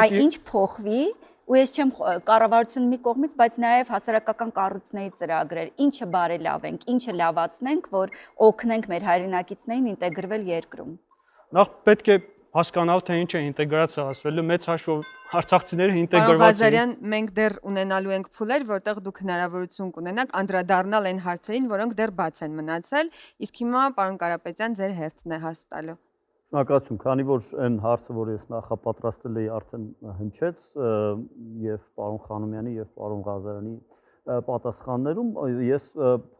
Այ ինչ փոխվի, ու ես չեմ կառավարությունը մի կողմից, բայց նաեւ հասարակական կառույցների ծրագրեր, ինչը բարելավենք, ինչը լավացնենք, որ օգնենք մեր հայրենակիցներին ինտեգրվել երկրում։
Նախ պետք է հասկանալ թե ինչ է ինտեգրացիա ասվելը, մեծ հաշվով արցախցիները
Պարոն
ինտեգրված են։
Ղազարյան, մենք դեռ ունենալու ենք փուլեր, որտեղ դուք հնարավորություն կունենաք անդրադառնալ այն հարցերին, որոնք դեռ բաց են մնացել, իսկ հիմա պարոն Կարապետյան ձեր հերթն է հաս տալու։
Շնորհակալություն, քանի որ այն հարցը, որ ես նախապատրաստել էի, արդեն հնչեց եւ պարոն Խանոմյանի եւ պարոն Ղազարյանի պատասխաններում, ես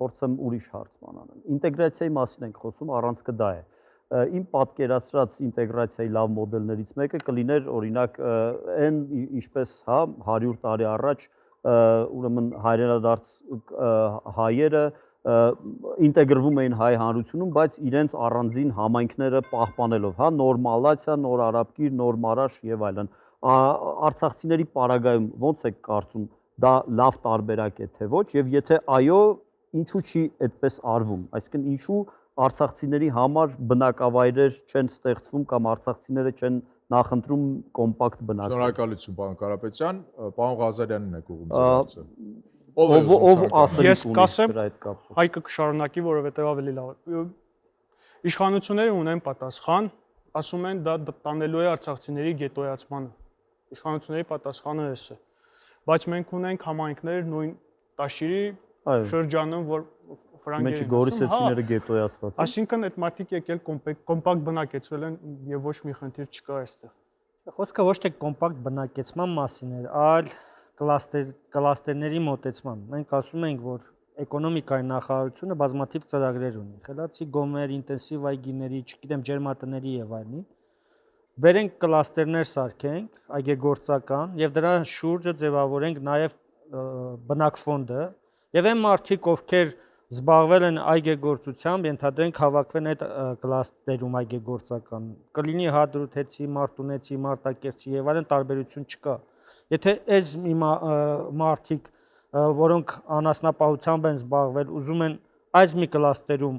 փորձեմ ուրիշ հարց մանանել։ Ինտեգրացիայի մասին ենք խոսում, առանցքը դա է։ Իմ պատկերացրած ինտեգրացիայի լավ մոդելներից մեկը կլիներ օրինակ այն ինչպես 100 տարի առաջ ուրեմն հայրենադարձ հայերը ինտեգրվում էին հայ հանրությունում, բայց իրենց առանձին համայնքները պահպանելով, նոր Մալացիա, նոր Արաբկիր, նոր Մարաշ եւ այլն։ Արցախցիների պարագայում ո՞նց է կարծում, դա լավ տարբերակ է թե ոչ, եւ եթե այո, ինչու չի այդպես արվում, այսինքն ինչու արցախցիների համար բնակավայրեր չեն ստեղծվում կամ արցախցիները չեն նախընտրում կոմպակտ բնակավայր։
Շնորհակալություն, պարոն Կարապետյան, պարոն Ղազարյանն է կողմ ձեռքը։
Ով ասել
Ես
ունի
կասեմ,
դրա հետ կապված։
Հայկը կշարունակի, որովհետև ավելի լավ է։ Իշխանությունները ունեն պատասխան, ասում են դա տանելու է արցախցիների գետոյացմանը։ Իշխանությունների պատասխանը էս է։ Բայց մենք ունենք համայնքներ նույն Տաշիրի շրջանում, որ ֆրանգերեն
Մեջի գորիսեցիները գետոյացված են։
Այսինքն այդ մարդիկ եկել կոմպակտ բնակեցվել են եւ ոչ մի խնդիր չկա այստեղ։
Խոսքը ոչ թե կոմպակտ բնակեցման մասին է, այլ կլաստերների մոտեցման։ Մենք ասում ենք, որ էկոնոմիկայի նախարարությունը բազմաթիվ ծրագրեր ունի, խելացի գոմեր, ինտենսիվ այգիների, չգիտեմ, ջերմատների եւ այլնի։ Բերենք կլաստերներ սարքենք, այգեգործական եւ դրա շուրջը ձևավորենք նաեւ բնակֆոնդը եւ այն մարդիկ, ովքեր զբաղվել են այգեգործությամբ, ենթադրենք հավաքվեն այդ կլաստերում այգեգործական։ Կլինի հադրութեցի, մարտունեցի, մարտակերտցի եւ այլն տարբերություն չկա։ Եթե այս մարդիկ, որոնք անասնապահությամբ են զբաղվել, ուզում են այս մի կլաստերում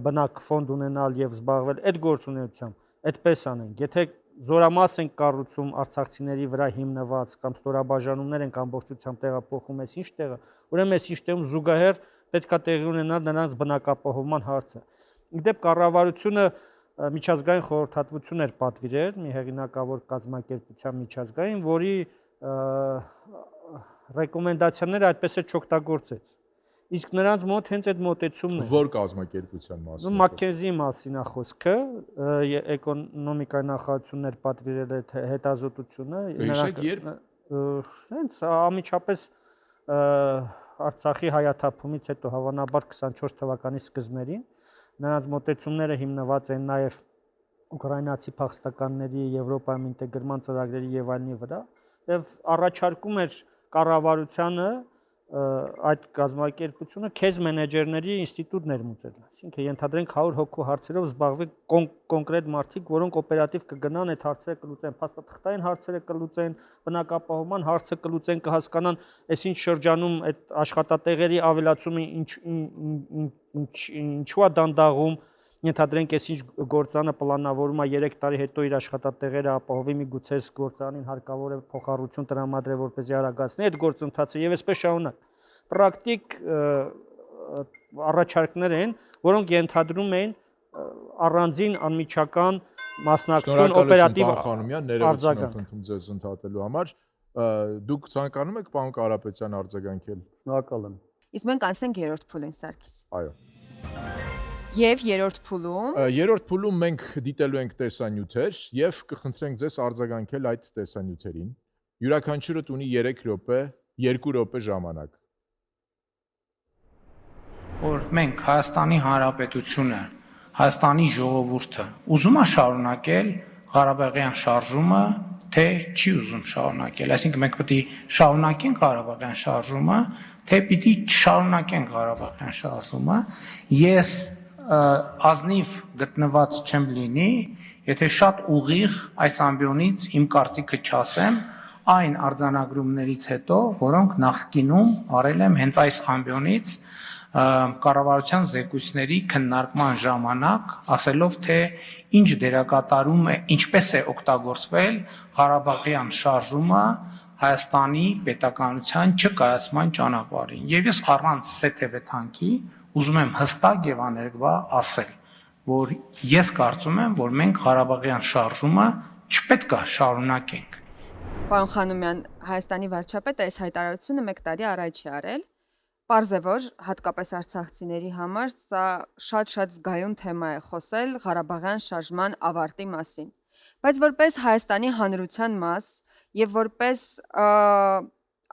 բնակֆոնդ ունենալ եւ զբաղվել այդ գործունեությամբ, այդպես անենք։ Եթե զորամաս են կառուցում արցախցիների վրա հիմնված կամ ստորաբաժանումներ են ամբողջությամբ տեղափոխում այս ինչ տեղը, ուրեմն այս ինչ տեղում զուգահեռ պետքա տեղի ունենալ նրանց բնակապահովման հարցը։ Իդեպ կառավարությունը միջազգային խորհրդատվություն էր պատվիրել մի հեղինակավոր կազմակերպության միջազգային, որի ռեկոմենդացիաները այդպես է չօգտագործեց։ Իսկ նրանց մոտ հենց այդ մոտեցումն է։
Որ կազմակերպության մասին։
Մակենզիի մասին է խոսքը, էկոնոմիկայի նախարարությունն էր պատվիրել այդ հետազոտությունը։
Հիշեք երբ։
Հենց անմիջապես Արցախի հայաթափումից հետո հավանաբար 24 թվականի սկզբներին նրանց մոտեցումները հիմնված են նաև ուկրաինացի փախստականների Եվրոպայում ինտեգրման ծրագրերի եւ այլնի վրա եւ առաջարկում էր կառավարությանը այդ կազմակերպությունը քեզ մենեջերների ինստիտուտ ներմուծել։ Այսինքն ենթադրենք 100 հոգու հարցերով զբաղվի կոնկրետ մարդիկ, որոնք օպերատիվ կգնան այդ հարցերը կլուծեն, փաստաթղթային հարցերը կլուծեն, բնակապահովման հարցը կլուծեն, կհասկանան այսինչ շրջանում այդ աշխատատեղերի ավելացումը ինչու է դանդաղում, ենթադրենք այսինչ գործանը պլանավորում է 3 տարի հետո իր աշխատատեղերը ապահովի, միգուցե այս գործանին հարկավոր է փոխառություն տրամադրել, որպեսզի արագացնի այդ գործընթացը եւ այսպես շարունակ։ Պրակտիկ առաջարկներ են, որոնք ենթադրում են առանձին անմիջական մասնակցություն օպերատիվ
արձագանք ընդդեմ ձեզ ընդհատելու համար։ Դուք ցանկանում եք պարոն Կարապետյան արձագանքել։
Շնորհակալ եմ։
Իսկ մենք անցնենք երրորդ փուլին, Սարգիս։
Այո։
Եվ երրորդ փուլում մենք դիտելու ենք տեսանյութեր եւ կխնդրենք ձեզ արձագանքել այդ տեսանյութերին։ Յուրաքանչյուրդ ունի 3 րոպե, 2 րոպե ժամանակ։
Որ մենք Հայաստանի Հանրապետությունը, Հայաստանի ժողովուրդը ուզում է շարունակել Ղարաբաղյան շարժումը, թե չի ուզում շարունակել, այսինքն մենք պետք է շարունակենք Ղարաբաղյան շարժումը, թե պիտի չշարունակենք Ղարաբաղյան շարժումը։ Ես ազնիվ գտնված չեմ լինի, եթե շատ ուղիղ այս ամբիոնից իմ կարծիքը չասեմ այն արձանագրումներից հետո, որոնք նախկինում արել եմ հենց այս ամբիոնից կառավարության զեկույցների քննարկման ժամանակ, ասելով թե ինչ դերակատարում է, ինչպես է օգտագործվել Ղարաբաղյան շարժումը Հայաստանի պետականության չկայացման ճանապարհին։ Եվ ես առանց սեթևեթանքի ուզում եմ հստակ եւ աներկբա ասել, որ ես կարծում եմ, որ մենք Ղարաբաղյան շարժումը չպետք է շարունակենք։
Պարոն Խանոմյան, Հայաստանի վարչապետը այս հայտարարությունը 1 տարի առաջ է արել։ Պարզ է, որ հատկապես արցախցիների համար սա շատ զգայուն թեմա է խոսել Ղարաբաղյան շարժման ավարտի մասին։ Բայց որպես Հայաստանի հանրության մաս եւ որպես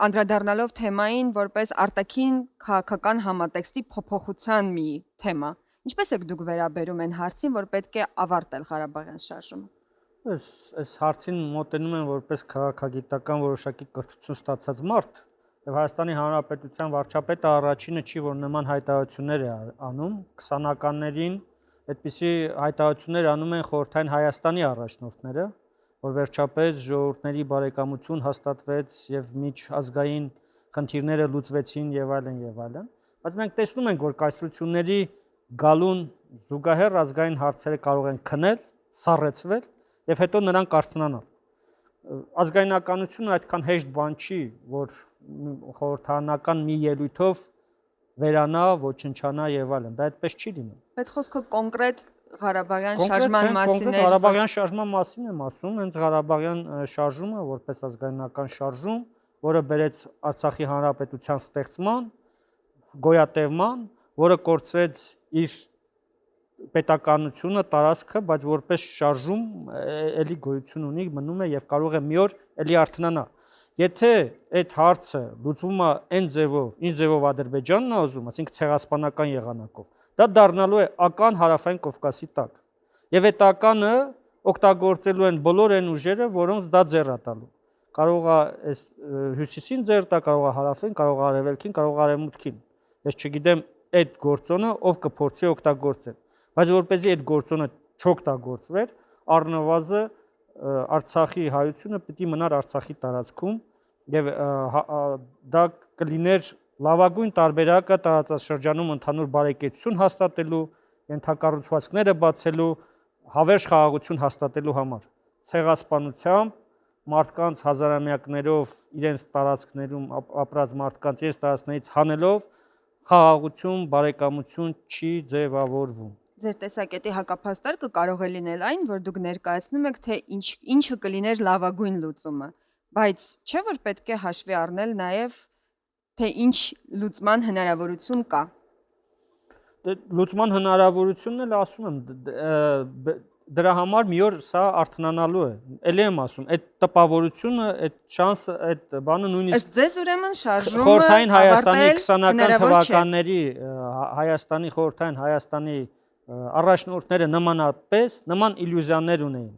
անդրադառնալով թեմային, որպես արտաքին քաղաքական համատեքստի փոփոխության մի թեմա, ինչպես եք դուք վերաբերում այն հարցին, որ պետք է ավարտել Ղարաբաղյան շարժումը։
Այս հարցին մոտենում են որպես քաղաքագիտական որոշակի կրթություն ստացած մարդ, եւ Հայաստանի Հանրապետության վարչապետը առաջինը չի, որ նման հայտարարություններ է անում 20-ականներին, այդպիսի հայտարարություններ անում են խորհրդային Հայաստանի առաջնորդները, որ վերջապես ժողովուրդների բարեկամություն հաստատվեց եւ միջազգային խնդիրները լուծվեցին եւ այլն եւ այլն, բայց մենք տեսնում ենք, որ կայսրությունների գալուն զուգահեռ ազգային հարցերը կարող են քնել, սառեցվել եւ հետո նրանք արթնանալ։ Ազգայնականությունը այդքան հեշտ բան չի, որ խորհրդարանական մի ելույթով վերանա, ոչնչանա եւ այլն։ Դա այդպես չի լինում։
Բայց խոսքը կոնկրետ Ղարաբաղյան շարժման մասին է։
Ղարաբաղյան շարժման մասին եմ ասում, հենց Ղարաբաղյան շարժումը որպես ազգայնական շարժում, որը բերեց Արցախի հանրապետության ստեղծման, գոյատևման, որը կորցրեց իր պետականությունը, տարածքը, բայց որպես շարժում էլի գոյություն ունի, մնում է եւ կարող է մի օր էլի արթնանա։ Եթե այդ հարցը լուծվում է այն ձևով, ինչ ձևով Ադրբեջանն է ուզում, ասենք ցեղասպանական եղանակով, դա դառնալու է ական Հարավային Կովկասի տակ։ Եվ այդ ականը օգտագործելու են բոլոր այն ուժերը, որոնց դա ձեռ է տալու։ Կարող է այս հյուսիսին ձեռ տա, կարող է հարավին, կարող է արևելքին, կարող է արևմուտքին։ Ես չգիտեմ այդ գործոնը ով կփորձի օգտագործել։ Բայց որպեսզի այդ գործոնը չօգտագործվեր, առնվազն Արցախի հայությունը պիտի մնար Արցախի տարածքում եւ դա կլիներ լավագույն տարբերակը տարածաշրջանում ընդհանուր բարեկեցություն հաստատելու, ենթակառուցվածքները բացելու, հավերժ խաղաղություն հաստատելու համար։ Ցեղասպանությամբ մարդկանց հազարամյակներով իրենց տարածքներում ապրած մարդկանց իրենց տարածքներից հանելով խաղաղություն, բարեկամություն չի ձևավորվում։
Ձեր տեսակետի հակափաստարկը կարող է լինել այն, որ դուք ներկայացնում եք, թե ինչը կլիներ լավագույն լուծումը, բայց չէ՞ որ պետք է հաշվի առնել նաև, թե ինչ լուծման հնարավորություն կա։
Լուծման հնարավորությունն էլ ասում եմ, դրա համար մի օր սա արթնանալու է։ Էլի եմ ասում, այդ տպավորությունը, այդ շանսը, այդ բանը նույնիսկ
Ըստ ձեզ ուրեմն շարժումը
խորհրդային Հայաստանի
ավարտել
20-ական թվականների Հայաստանի խորհրդային Հայաստանի առաջնորդները նման իլյուզիաներ ունեին։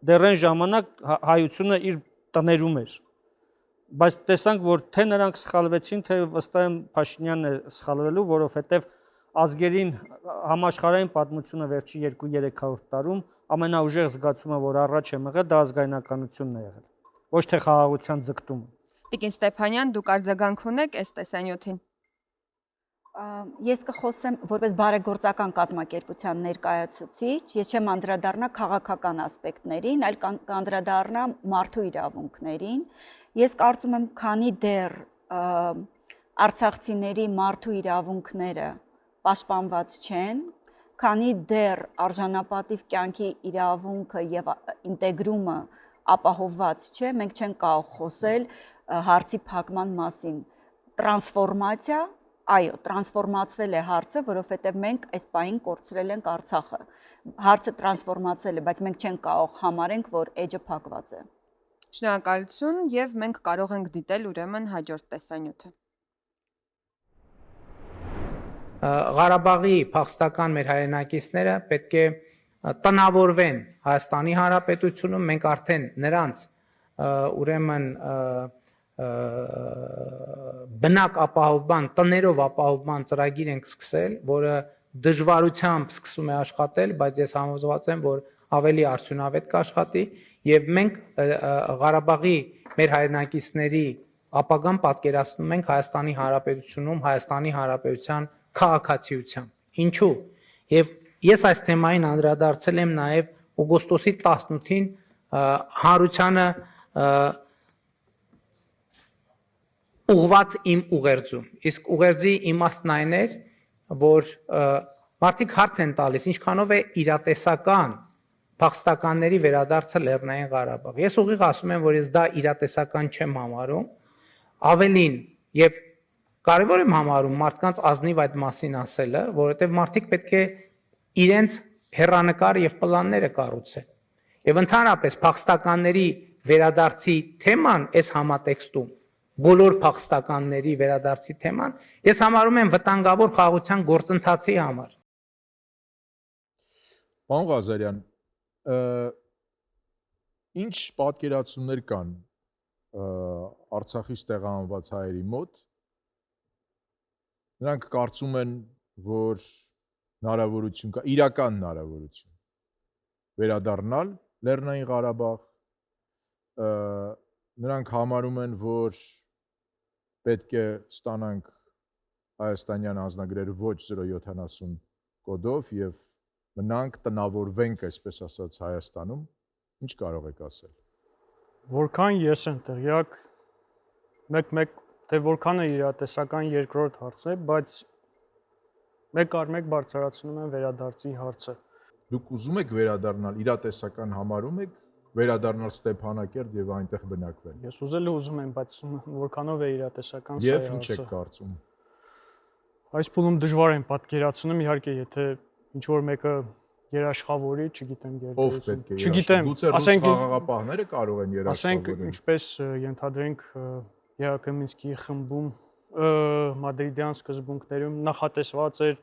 Դեռ այն ժամանակ հայությունը իր տներում էր։ Բայց տեսանք, որ թե նրանք սխալվեցին, թե վստահ եմ Փաշինյանն է սխալվելու, որովհետև ազգերին համաշխարհային պատմությունը վերջի 2-300 տարում ամենաուժեղ զգացումը, որ առաջ է եղել, դա ազգայնականությունն է եղել։ Ոչ թե խաղաղության ձգտումը։
Տիկին Ստեփանյան, դուք արձագանք ունեք այս տեսանյութին։
Ես կխոսեմ որպես բարեգործական կազմակերպության ներկայացուցիչ, ես չեմ անդրադառնա քաղաքական ասպեկտներին, այլ կանդրադառնա մարդու իրավունքներին։ Ես կարծում եմ, քանի դեռ արցախցիների մարդու իրավունքները պաշտպանված չեն, քանի դեռ արժանապատիվ կյանքի իրավունքը եւ ինտեգրումը ապահովված չէ, մենք չենք կարող խոսել հարցի փակման մասին։ Տրանսֆորմացիա, այո, տրանսֆորմացվել է հարցը, որովհետև մենք այս պահին կորցրել ենք Արցախը։ Հարցը տրանսֆորմացել է, բայց մենք չենք կարող համարենք, որ էջը փակված է։
Շնորհակալություն եւ մենք կարող ենք դիտել ուրեմն հաջորդ տեսանյութը։
Ղարաբաղի փախստական մեր հայրենակիցները պետք է տնավորվեն Հայաստանի Հանրապետությունում, մենք արդեն նրանց ուրեմն բնակ ապահովման, տներով ապահովման ծրագիր ենք սկսել, որը դժվարությամբ սկսում է աշխատել, բայց ես համոզված եմ, որ ավելի արդյունավետ կաշխատի եւ մենք Ղարաբաղի մեր հայրենակիցների ապագան պատկերացնում ենք Հայաստանի Հանրապետությունում, Հայաստանի Հանրապետության քաղաքացիությամբ։ Ինչու՞։ Եվ ես այս թեմային անդրադարձել եմ նաև օգոստոսի 18-ին հանրությանը ուղված իմ ուղերձում։ Իսկ ուղերձի իմաստն այն էր, որ մարդիկ հարց են տալիս, ինչքանով է իրատեսական փախստականների վերադարձը Լեռնային Ղարաբաղ։ Ես ուղիղ ասում եմ, որ ես դա իրատեսական չեմ համարում, ավելին եւ կարևոր եմ համարում մարդկանց ազնիվ այդ մասին ասելը, որովհետեւ մարդիկ պետք է իրենց հեռանկար եւ պլանները կառուցեն։ Եվ ընդհանրապես փախստականների վերադարձի թեման այս համատեքստում բոլոր փախստականների վերադարձի թեման ես համարում եմ վտանգավոր խաղաղության գործընթացի համար։
Պարոն Ղազարյան, ինչ պատկերացումներ կան Արցախից տեղահանված հայերի մոտ։ Նրանք կարծում են, որ հնարավորություն կա, իրական հնարավորություն վերադառնալ Լեռնային Ղարաբաղ, նրանք համարում են, որ պետք է ստանանք հայաստանյան անձնագրերը ոչ 070 կոդով եւ մնանք տնավորվենք, այսպես ասած, Հայաստանում, ինչ կարող եք ասել։
Որքան ես եմ տեղյակ, մեկ թե որքան է իրատեսական երկրորդ հարցն է, բայց մեկ առ մեկ բարձրացնում են վերադարձի հարցը։
Դուք ուզում եք վերադառնալ, իրատեսական համարում եք վերադառնալ Ստեփանակերտ եւ այնտեղ բնակվել։
Ես ուզել ուզում եմ, բայց որքանով է իրատեսական սա
Եվ ինչ եք կարծում։
Այս փուլում դժվար եմ պատկերացնում, իհարկե, եթե ինչ որ մեկը երաշխավորի, չգիտեմ,
Ով պետք է
չգիտեմ,
գուցե ռուս խաղաղապահները կարող են
ասենք,
երաշխավորել։
ինչպես ենթադրենք ԵԱԿ Մինսկի խմբում մադրիդյան սկզբունքներում նախատեսված էր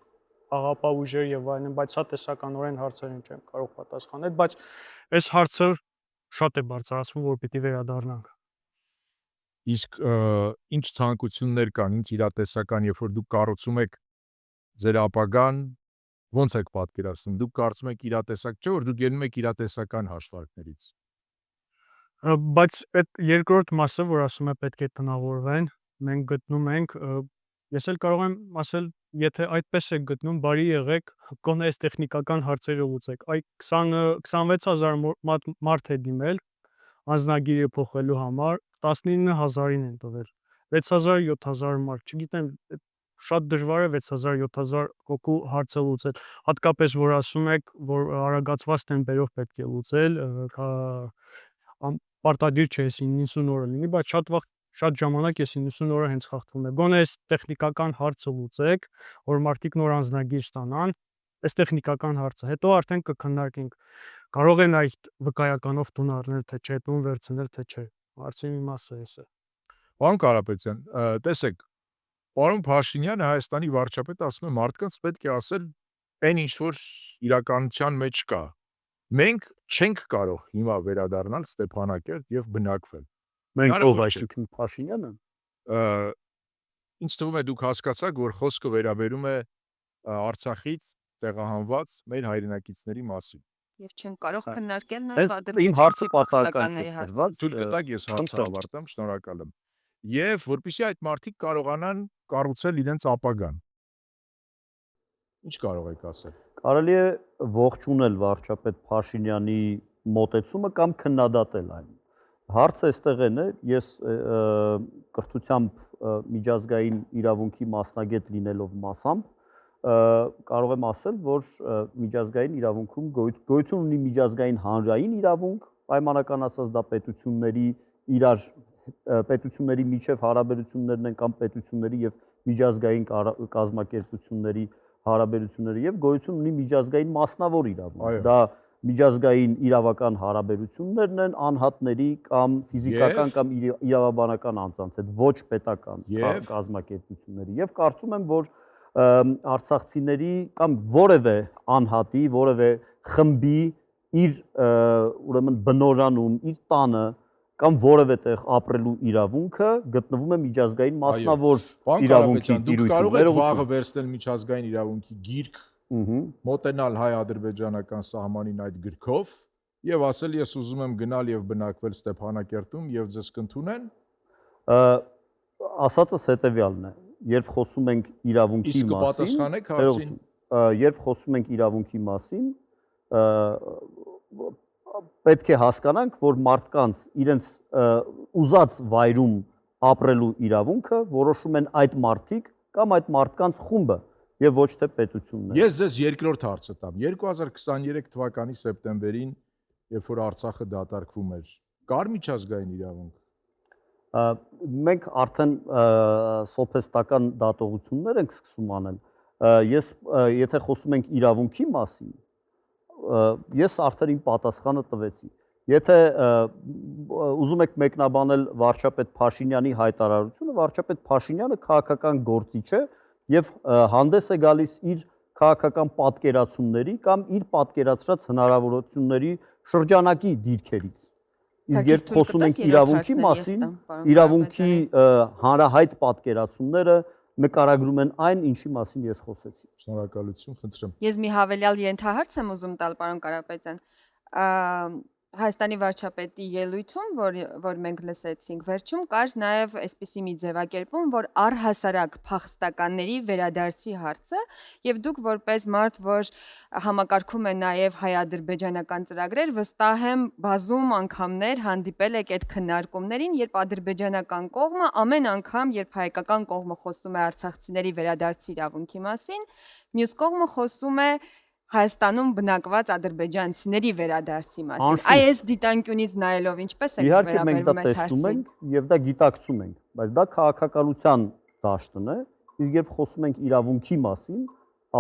աղապահ ուժեր եւ այլն, բայց սա տեսականորեն հարցերին չեմ կարող պատասխանել, բայց այս հարցը շատ է բարձրացվում, որ պիտի վերադառնանք։
Իսկ ինչ ցանկություններ կան, ինչ իրատեսական, երբ որ դուք կառուցում եք ձեր ապագան, ո՞նց եք պատկերացնում։ Դուք կարծում եք իրատեսակ չէ, որ դուք ելնում եք իրատեսական հաշվարկներից։
Բայց այդ երկրորդ մասը, որ ասում է պետք է տնավորվեն, մենք գտնում ենք, ես էլ կարող եմ ասել, եթե այդպես եք գտնում, բարի եղեք, գոնե այս տեխնիկական հարցերը լուծեք։ Այ 26000 մարդ է դիմել անձնագիրը փոխելու համար, 19000-ին են տվել։ 6000-7000 մարդ, չգիտեմ, շատ դժվար է 6000-7000 հոգու հարցը լուծել, հատկապես որ ասում եք, որ արագացված տեմպերով պետք է լուծել, պարտադիր չէ 90 օրը լինի, բայց շատ ժամանակ է 90 օրը հենց խախտվում է։ Գոնե այս տեխնիկական հարցը լուծեք, որ մարդիկ նոր անձնագիր ստանան, այս տեխնիկական հարցը, հետո արդեն կքննարկենք, կարող են այդ վկայականով տուն առնել, թե չէ, տուն վերցնել, թե չէ։ Հարցի մի մասը էս է։
Պարոն Կարապետյան, տեսեք, պարոն Փաշինյանը Հայաստանի վարչապետը ասում է մարդկանց պետք է ասել այն ինչ որ իրականության մեջ կա։ Մենք չենք կարող հիմա վերադառնալ Ստեփանակերտ եւ բնակվել։
Մենք ով այսինքն Փաշինյանը։
Ինձ թվում է դուք հասկացաք, որ խոսքը վերաբերում է Արցախից տեղահանված մեր հայրենակիցների մասին։
Եվ չեն կարող քննարկել նոր
Իմ հարցը պատահական չէ։
Թույլ տաք ես հարցը ավարտեմ, շնորհակալ եմ։ Եվ որպեսզի այդ մարդիկ կարողանան կառուցել իրենց ապագան։ Ինչ կարող եք ասել։
Կարելի է ողջունել վարչապետ Փաշինյանի մոտեցումը կամ քննադատել այն։ Հարցը այստեղ է, ես կրթությամբ միջազգային իրավունքի մասնագետ լինելով մասամբ կարող եմ ասել, որ միջազգային իրավունքում գոյություն ունի միջազգային հանրային իրավունք, պայմանական ասած դա պետությունների միջև հարաբերություններն են կամ պետությունների եւ միջազգային կազմակերպությունների հարաբերությունները եւ գոյություն ունի միջազգային մասնավոր իրավունք։ Դա միջազգային իրավական հարաբերություններն են անհատների կամ ֆիզիկական կամ իրավաբանական անձանց հետ, ոչ պետական կազմակերպությունների եւ կարծում եմ, որ արցախցիների կամ որևէ անհատի, որևէ խմբի իր ուրեմն բնորանում, իր տանը կամ որևէ տեղ ապրելու իրավունքը գտնվում է միջազգային մասնավոր իրավունքի տիրույթում։
Դուք կարող եք վաղը վերցնել միջազգային իրավունքի գիրք, մոտենալ հայ-ադրբեջանական սահմանին այդ գրքով եւ ասել ես ուզում եմ գնալ եւ բնակվել Ստեփանակերտում եւ ձեզ կընդունեն։
Ասածս հետեւյալն է, երբ խոսում ենք իրավունքի
մասին, իսկ կպատասխանեք հարցին։
Երբ խոսում ենք իրավունքի մասին, պետք է հասկանանք, որ մարդկանց իրենց ուզած վայրում ապրելու իրավունքը որոշում են այդ մարդիկ կամ այդ մարդկանց խումբը, եւ ոչ թե պետությունները։
Ես ձեզ երկրորդ հարցը տամ։ 2023 թվականի սեպտեմբերին, երբ որ Արցախը դատարկվում էր, կար միջազգային իրավունք։
Մենք արդեն սոփեստական դատողություններ ենք սկսում անել։ Ես եթե խոսում ենք իրավունքի մասին, ես արդեն իմ պատասխանը տվեցի։ Եթե ուզում եք մեկնաբանել վարչապետ Փաշինյանի հայտարարությունը, վարչապետ Փաշինյանը քաղաքական գործիչ է եւ հանդես է գալիս իր քաղաքական պատկերացումների կամ իր պատկերացրած հնարավորությունների շրջանակի դիրքերից։ Իսկ երբ խոսում ենք իրավունքի մասին, իրավունքի հանրահայտ պատկերացումները նկարագրում են այն, ինչի մասին ես խոսեցի։
Շնորհակալություն, խնդրեմ։
Ես մի հավելյալ ենթահարց եմ ուզում տալ, պարոն Կարապետյան։ Հայաստանի վարչապետի ելույթում, որ մենք լսեցինք, վերջում կար նաև այսպիսի մի ձևակերպում, որ առհասարակ փախստականների վերադարձի հարցը, եւ դուք որպես մարդ, որ համակարգում է նաև հայ-ադրբեջանական ծրագրեր, վստահ եմ բազում անգամներ հանդիպել եք այդ քննարկումներին, երբ ադրբեջանական կողմը ամեն անգամ, երբ հայկական կողմը խոսում է արցախցիների վերադարձի իրավունքի մասին, մյուս կողմը խոսում է Հայաստանում բնակված ադրբեջանցիների վերադարձի մասին։ Այս դիտանկյունից նայելով ինչպես եք
վերաբերվում այս հարցին։ Եվ դա գիտակցում ենք, բայց դա քաղաքականության դաշտն է, իսկ երբ խոսում ենք իրավունքի մասին,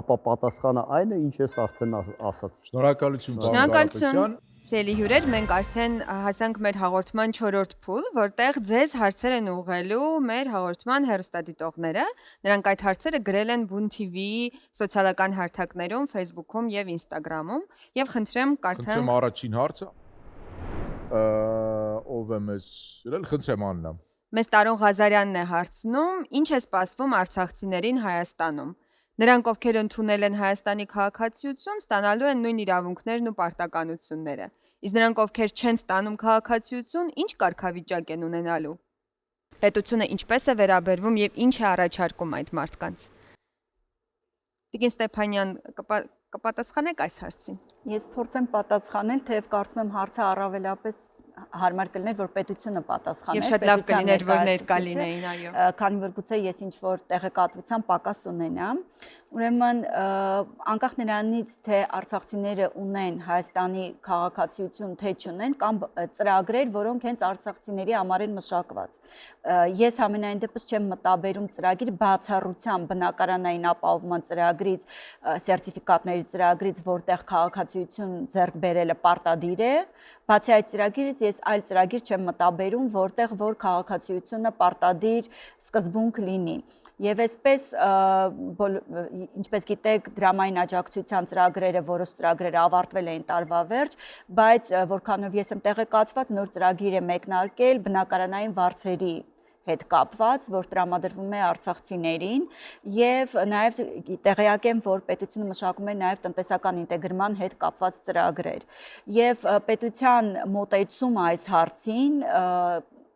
ապա պատասխանը այն է, ինչ ես արդեն ասացի։
Շնորհակալություն, պարոն Կարապետյան։
Սիրելի հյուրեր, մենք արդեն հասանք մեր հաղորդման 4-րդ փուլ, որտեղ ձեզ հարցեր են ուղղելու մեր հաղորդման հեռուստադիտողները։ Նրանք այդ հարցերը գրել են Բուն TV-ի սոցիալական հարթակներում, Facebook-ում եւ Instagram-ում, եւ խնդրեմ կարդանք։
Խնդրեմ առաջին հարցը։ Ով է մեզ գրել, խնդրեմ Աննա։
Մեզ Տարոն Ղազարյանն է հարցնում. ինչ է սպասվում արցախցիներին Հայաստանում։ Նրանք, ովքեր ընդունել են Հայաստանի քաղաքացիություն, ստանալու են նույն իրավունքներն ու պարտականությունները։ Իսկ նրանք, ովքեր չեն ստանում քաղաքացիություն, ինչ կարգավիճակ են ունենալու։ Պետությունը ինչպես է վերաբերվում եւ ինչ է առաջարկում այդ մարդկանց։ Տիկին Ստեփանյան, կպատասխանեք այս հարցին։
Ես փորձեմ պատասխանել, թեև կարծում եմ հարցը առավելապես հարմար կլիներ, որ պետությունը պատասխաներ։
Եվ շատ լավ կլիներ, որ ներկա լինեին, այո։
Քանի որ գուցե ես ինչ-որ տեղեկատվության պակաս ունենամ, ուրեմն անկախ նրանից, թե արցախցիները ունեն Հայաստանի քաղաքացիություն, թե չունեն, կամ ծրագրեր, որոնք հենց արցախցիների համար են մշակված։ Ես համենայն դեպս չեմ մտաբերում ծրագիր բացառության բնակարանային ապահովման ծրագրից, սերտիֆիկատների ծրագրից, որտեղ քաղաքացիություն ձեռք բերելը պարտադիր է, բացի այդ ծրագիրից ես այլ ծրագիր չեմ մտաբերում, որտեղ որ քաղաքացիությունը պարտադիր սկզբունք լինի։ Եվ այսպես, ինչպես գիտեք, դրամային աջակցության ծրագրերը, որոշ ծրագրերը ավարտվել էին տարվա վերջ, բայց որքանով ես եմ տեղեկացված, նոր ծրագիր է մեկնարկել բնակարանային վարձերի հետ կապված, որ տրամադրվում է արցախցիներին, եւ նաեւ տեղյակ եմ, որ պետությունը մշակում է նաեւ տնտեսական ինտեգրման հետ կապված ծրագրեր։ Եվ պետության մոտեցումը այս հարցին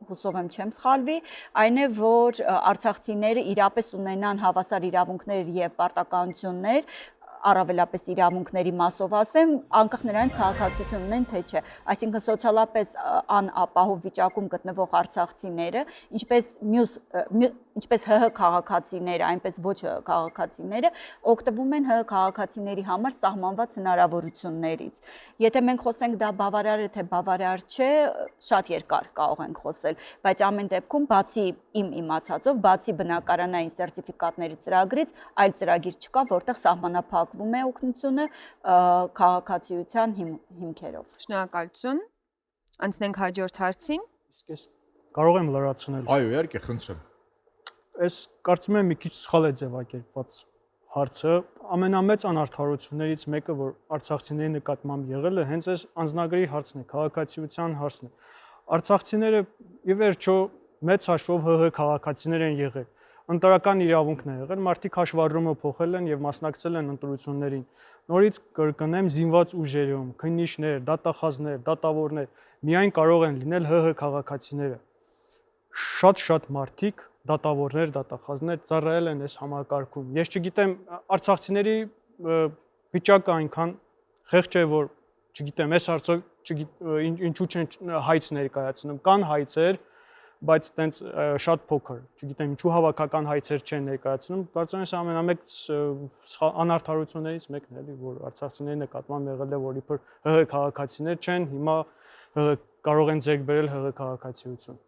հուսով եմ չեմ սխալվի, այն է, որ արցախցիները իրապես ունենան հավասար իրավունքներ եւ պարտականություններ, առավելապես իրավունքների մասով ասեմ, անկախ նրանից քաղաքացիություն ունեն թե չէ, այսինքն սոցիալապես անապահով վիճակում գտնվող արցախցիները, ինչպես ՀՀ քաղաքացիները, այնպես ոչ ՀՀ քաղաքացիները օգտվում են ՀՀ քաղաքացիների համար սահմանված հնարավորություններից։ Եթե մենք խոսենք դա բավարար է թե բավարար չէ, շատ երկար կարող ենք խոսել, բայց ամեն դեպքում բացի իմ իմացածով, բացի բնակարանային սերտիֆիկատների ծրագրից, այլ ծրագիր չկա, որտեղ սահմանափակվում է օգնությունը քաղաքացիության հիմքերով։
Շնորհակալություն։ Անցնենք հաջորդ հարցին։
Իսկ ես կարող եմ լրացնել։
Այո, իհարկե, խնդրեմ։
Այս կարծում եմ մի քիչ սխալ է ձևակերպված հարցը։ Ամենամեծ անարդարություններից մեկը, որ արցախցիների նկատմամբ եղել է, հենց այս անձնագրի հարցն է, քաղաքացիության հարցն է։ Արցախցիները ի վերջո մեծ հաշվով ՀՀ քաղաքացիներ են եղել։ Ընտրական իրավունքն է եղել, մարդիկ հաշվառումը փոխել են եւ մասնակցել են ընտրություններին։ Նորից կրկնեմ, զինված ուժերում, քննիչներ, դատախազներ, դատավորներ միայն կարող են լինել ՀՀ քաղաքացիները։ Շատ մարդիկ, դատավորներ, դատախազներ ծառայել են այս համակարգում։ Ես չգիտեմ, արցախցիների վիճակը այնքան խեղճ է, որ չգիտեմ, այս հարցով ինչու չեն հայց ներկայացնում։ Կան հայցեր, բայց տենց շատ փոքր, չգիտեմ, ինչու հավաքական հայցեր չեն ներկայացնում, կարծում եմ ամենամեկ անարդարություններից մեկն է, էլի, որ արցախցիների նկատմամբ եղել է, որ իբր ՀՀ քաղաքացիներ չեն, հիմա կարող են ձեռք բերել ՀՀ քաղաքացիություն։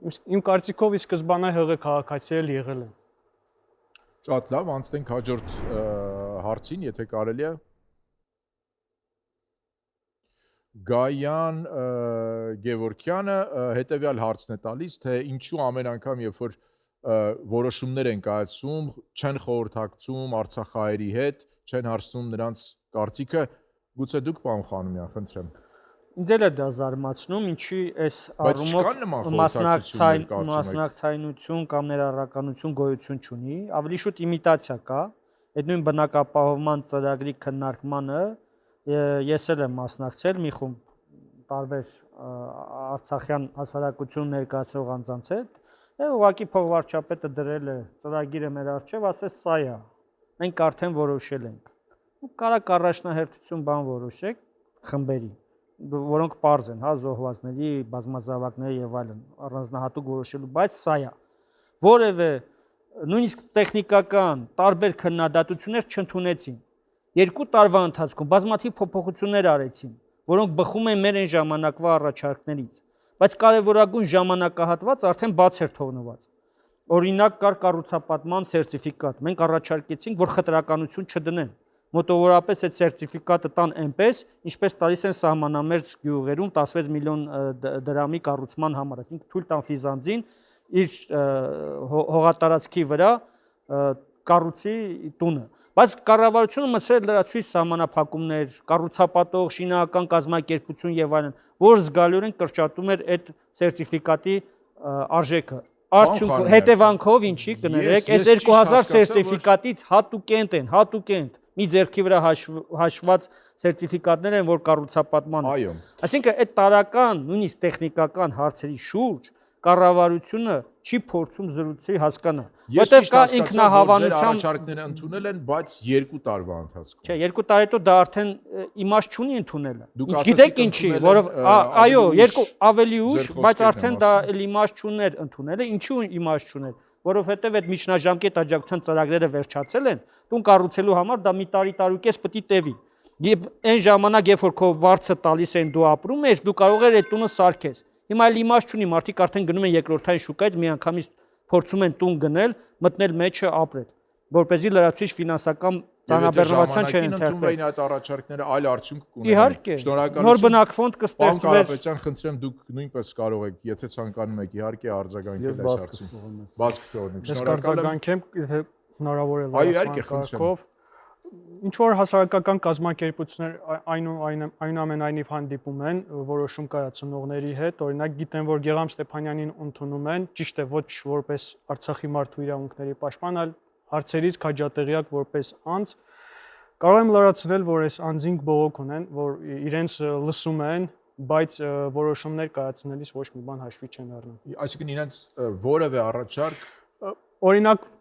Իմ կարծիքով ի սկզբանե ՀՀ քաղաքացի էլ եղել են։
Շատ լավ, անցնենք հաջորդ հարցին, եթե կարելի է։ Գայան Գևորգյանը հետևյալ հարցն է տալիս, թե ինչու ամեն անգամ, երբ որ որոշումներ են կայացվում, չեն խորհրդակցում արցախահայերի հետ, չեն հարցնում նրանց կարծիքը, գուցե դուք, պարոն Խանոմյան, խնդրեմ։
Ինձ էլ է դա զարմացնում, ինչի այս առումով մասնակցայնություն կամ ներառականություն գոյություն չունի, ավելի շուտ իմիտացիա կա, այդ նույն բնակապահովման ծրագրի քննարկմանը ես էլ եմ մասնակցել մի խումբ տարբեր արցախյան հասարակություն ներկայացող անձանց հետ, ուղղակի փոխվարչապետը դրել է ծրագիրը մեր առջև, ասես սա է, մենք արդեն որոշել ենք։ Կարակ առաջնահերթություն բան որոշեք խմբերի, որոնք պարզ են, հա, զոհվածների, բազմազավակների եւ այլն, առանձնահատուկ որոշելու, բայց սա է։ Որևէ նույնիսկ տեխնիկական տարբեր քննադատություններ չընդունեցին։ 2 տարվա ընթացքում բազմաթիվ փոփոխություններ արեցին, որոնք բխում են մեր այն ժամանակվա առաջարկներից, բայց կարևորագույն ժամանակահատված արդեն բաց էր թողնված։ Օրինակ կար կառուցապատման սերտիֆիկատ։ Մենք առաջարկեցինք, որ խտրականություն չդնեն։ Մոտավորապես այդ սերտիֆիկատը տան այնպես, ինչպես տալիս են սահմանամերձ գյուղերում 16 միլիոն դրամի կառուցման համար, այսինքն թույլ տան ֆիզանձին իր հողատարածքի վրա կառուցի տունը։ Բայց կառավարությունը մտցրել լրացուցիչ սահմանափակումներ, կառուցապատող, շինական կազմակերպություն եւ այլն, որ զգալիորեն կրճատում էր այդ սերտիֆիկատի արժեքը։ Արդյունքում հետևանքով ինչի կներեք, այս 2000 սերտիֆիկատից հատուկ են մի ձեռքի վրա հաշված սերտիֆիկատներ են, որ կառուցապատման են։ Այսինքն այդ տարական, նույնիսկ տեխնիկական հարցերի շուրջ կառավարությունը չի փորձում զրույցի հասկանալ։
Որտեղ կա ինքնահավանության առաջարկները ընդունել են, բայց 2 տարվա ընթացքում։
Չէ, 2 տարի հետո դա արդեն իմաստ չունի ընդունելը։ Գիտեք ինչի, որով այո, ավելի ուշ, բայց արդեն դա էլ իմաստ չուներ ընդունելը, ինչու իմաստ չուներ, որովհետև այդ միջնաժամկետ աջակցության ծրագրերը վերջացել են, տուն կառուցելու համար դա մի տարի-տարուկես պետք է տևի։ Եվ այն ժամանակ, երբ որ քո վարձը տալիս են դու ապրում ես, դու կարող ես այդ տունը սարքես։ Հիմա էլ իմաստ չունի, մարդիկ արդեն գնում են երկրորդային շուկայից, միանգամից փորձում են տուն գնել, մտնել մեջը ապրել, որպեսզի լրացուցիչ ֆինանսական ծանրաբեռնվածության չընթերցվի։
Այդ առաջարկները այլ արդյունք կունենան։
Իհարկե, նոր բնակֆոնդ կստեղծվի։
Պարոն Կարապետյան, խնդրեմ դուք նույնպես կարող եք, եթե ցանկանում եք, իհարկե արձագանքել այս հարցին։ Բաց կթողնեք։
Շնորհակալություն, եթե հնարավոր է լրացման կարգով։ Ինչ որ հասարակական կազմակերպություններ այնուամենայնիվ հանդիպում են որոշում կայացնողների հետ, օրինակ գիտեն, որ Գեգամ Ստեփանյանին ընդունում են, ճիշտ է, ոչ որպես Արցախի մարդու իրավունքների պաշտպան, այլ հարցերից քաջատեղյակ որպես անձ, կարող եմ լրացնել, որ այս անձինք բողոք ունեն, որ իրենց լսում են, բայց որոշումներ կայացնելիս ոչ մի բան հաշվի չեն առնում։
Այսինքն իրենց որևէ առաջարկ,
օրինակ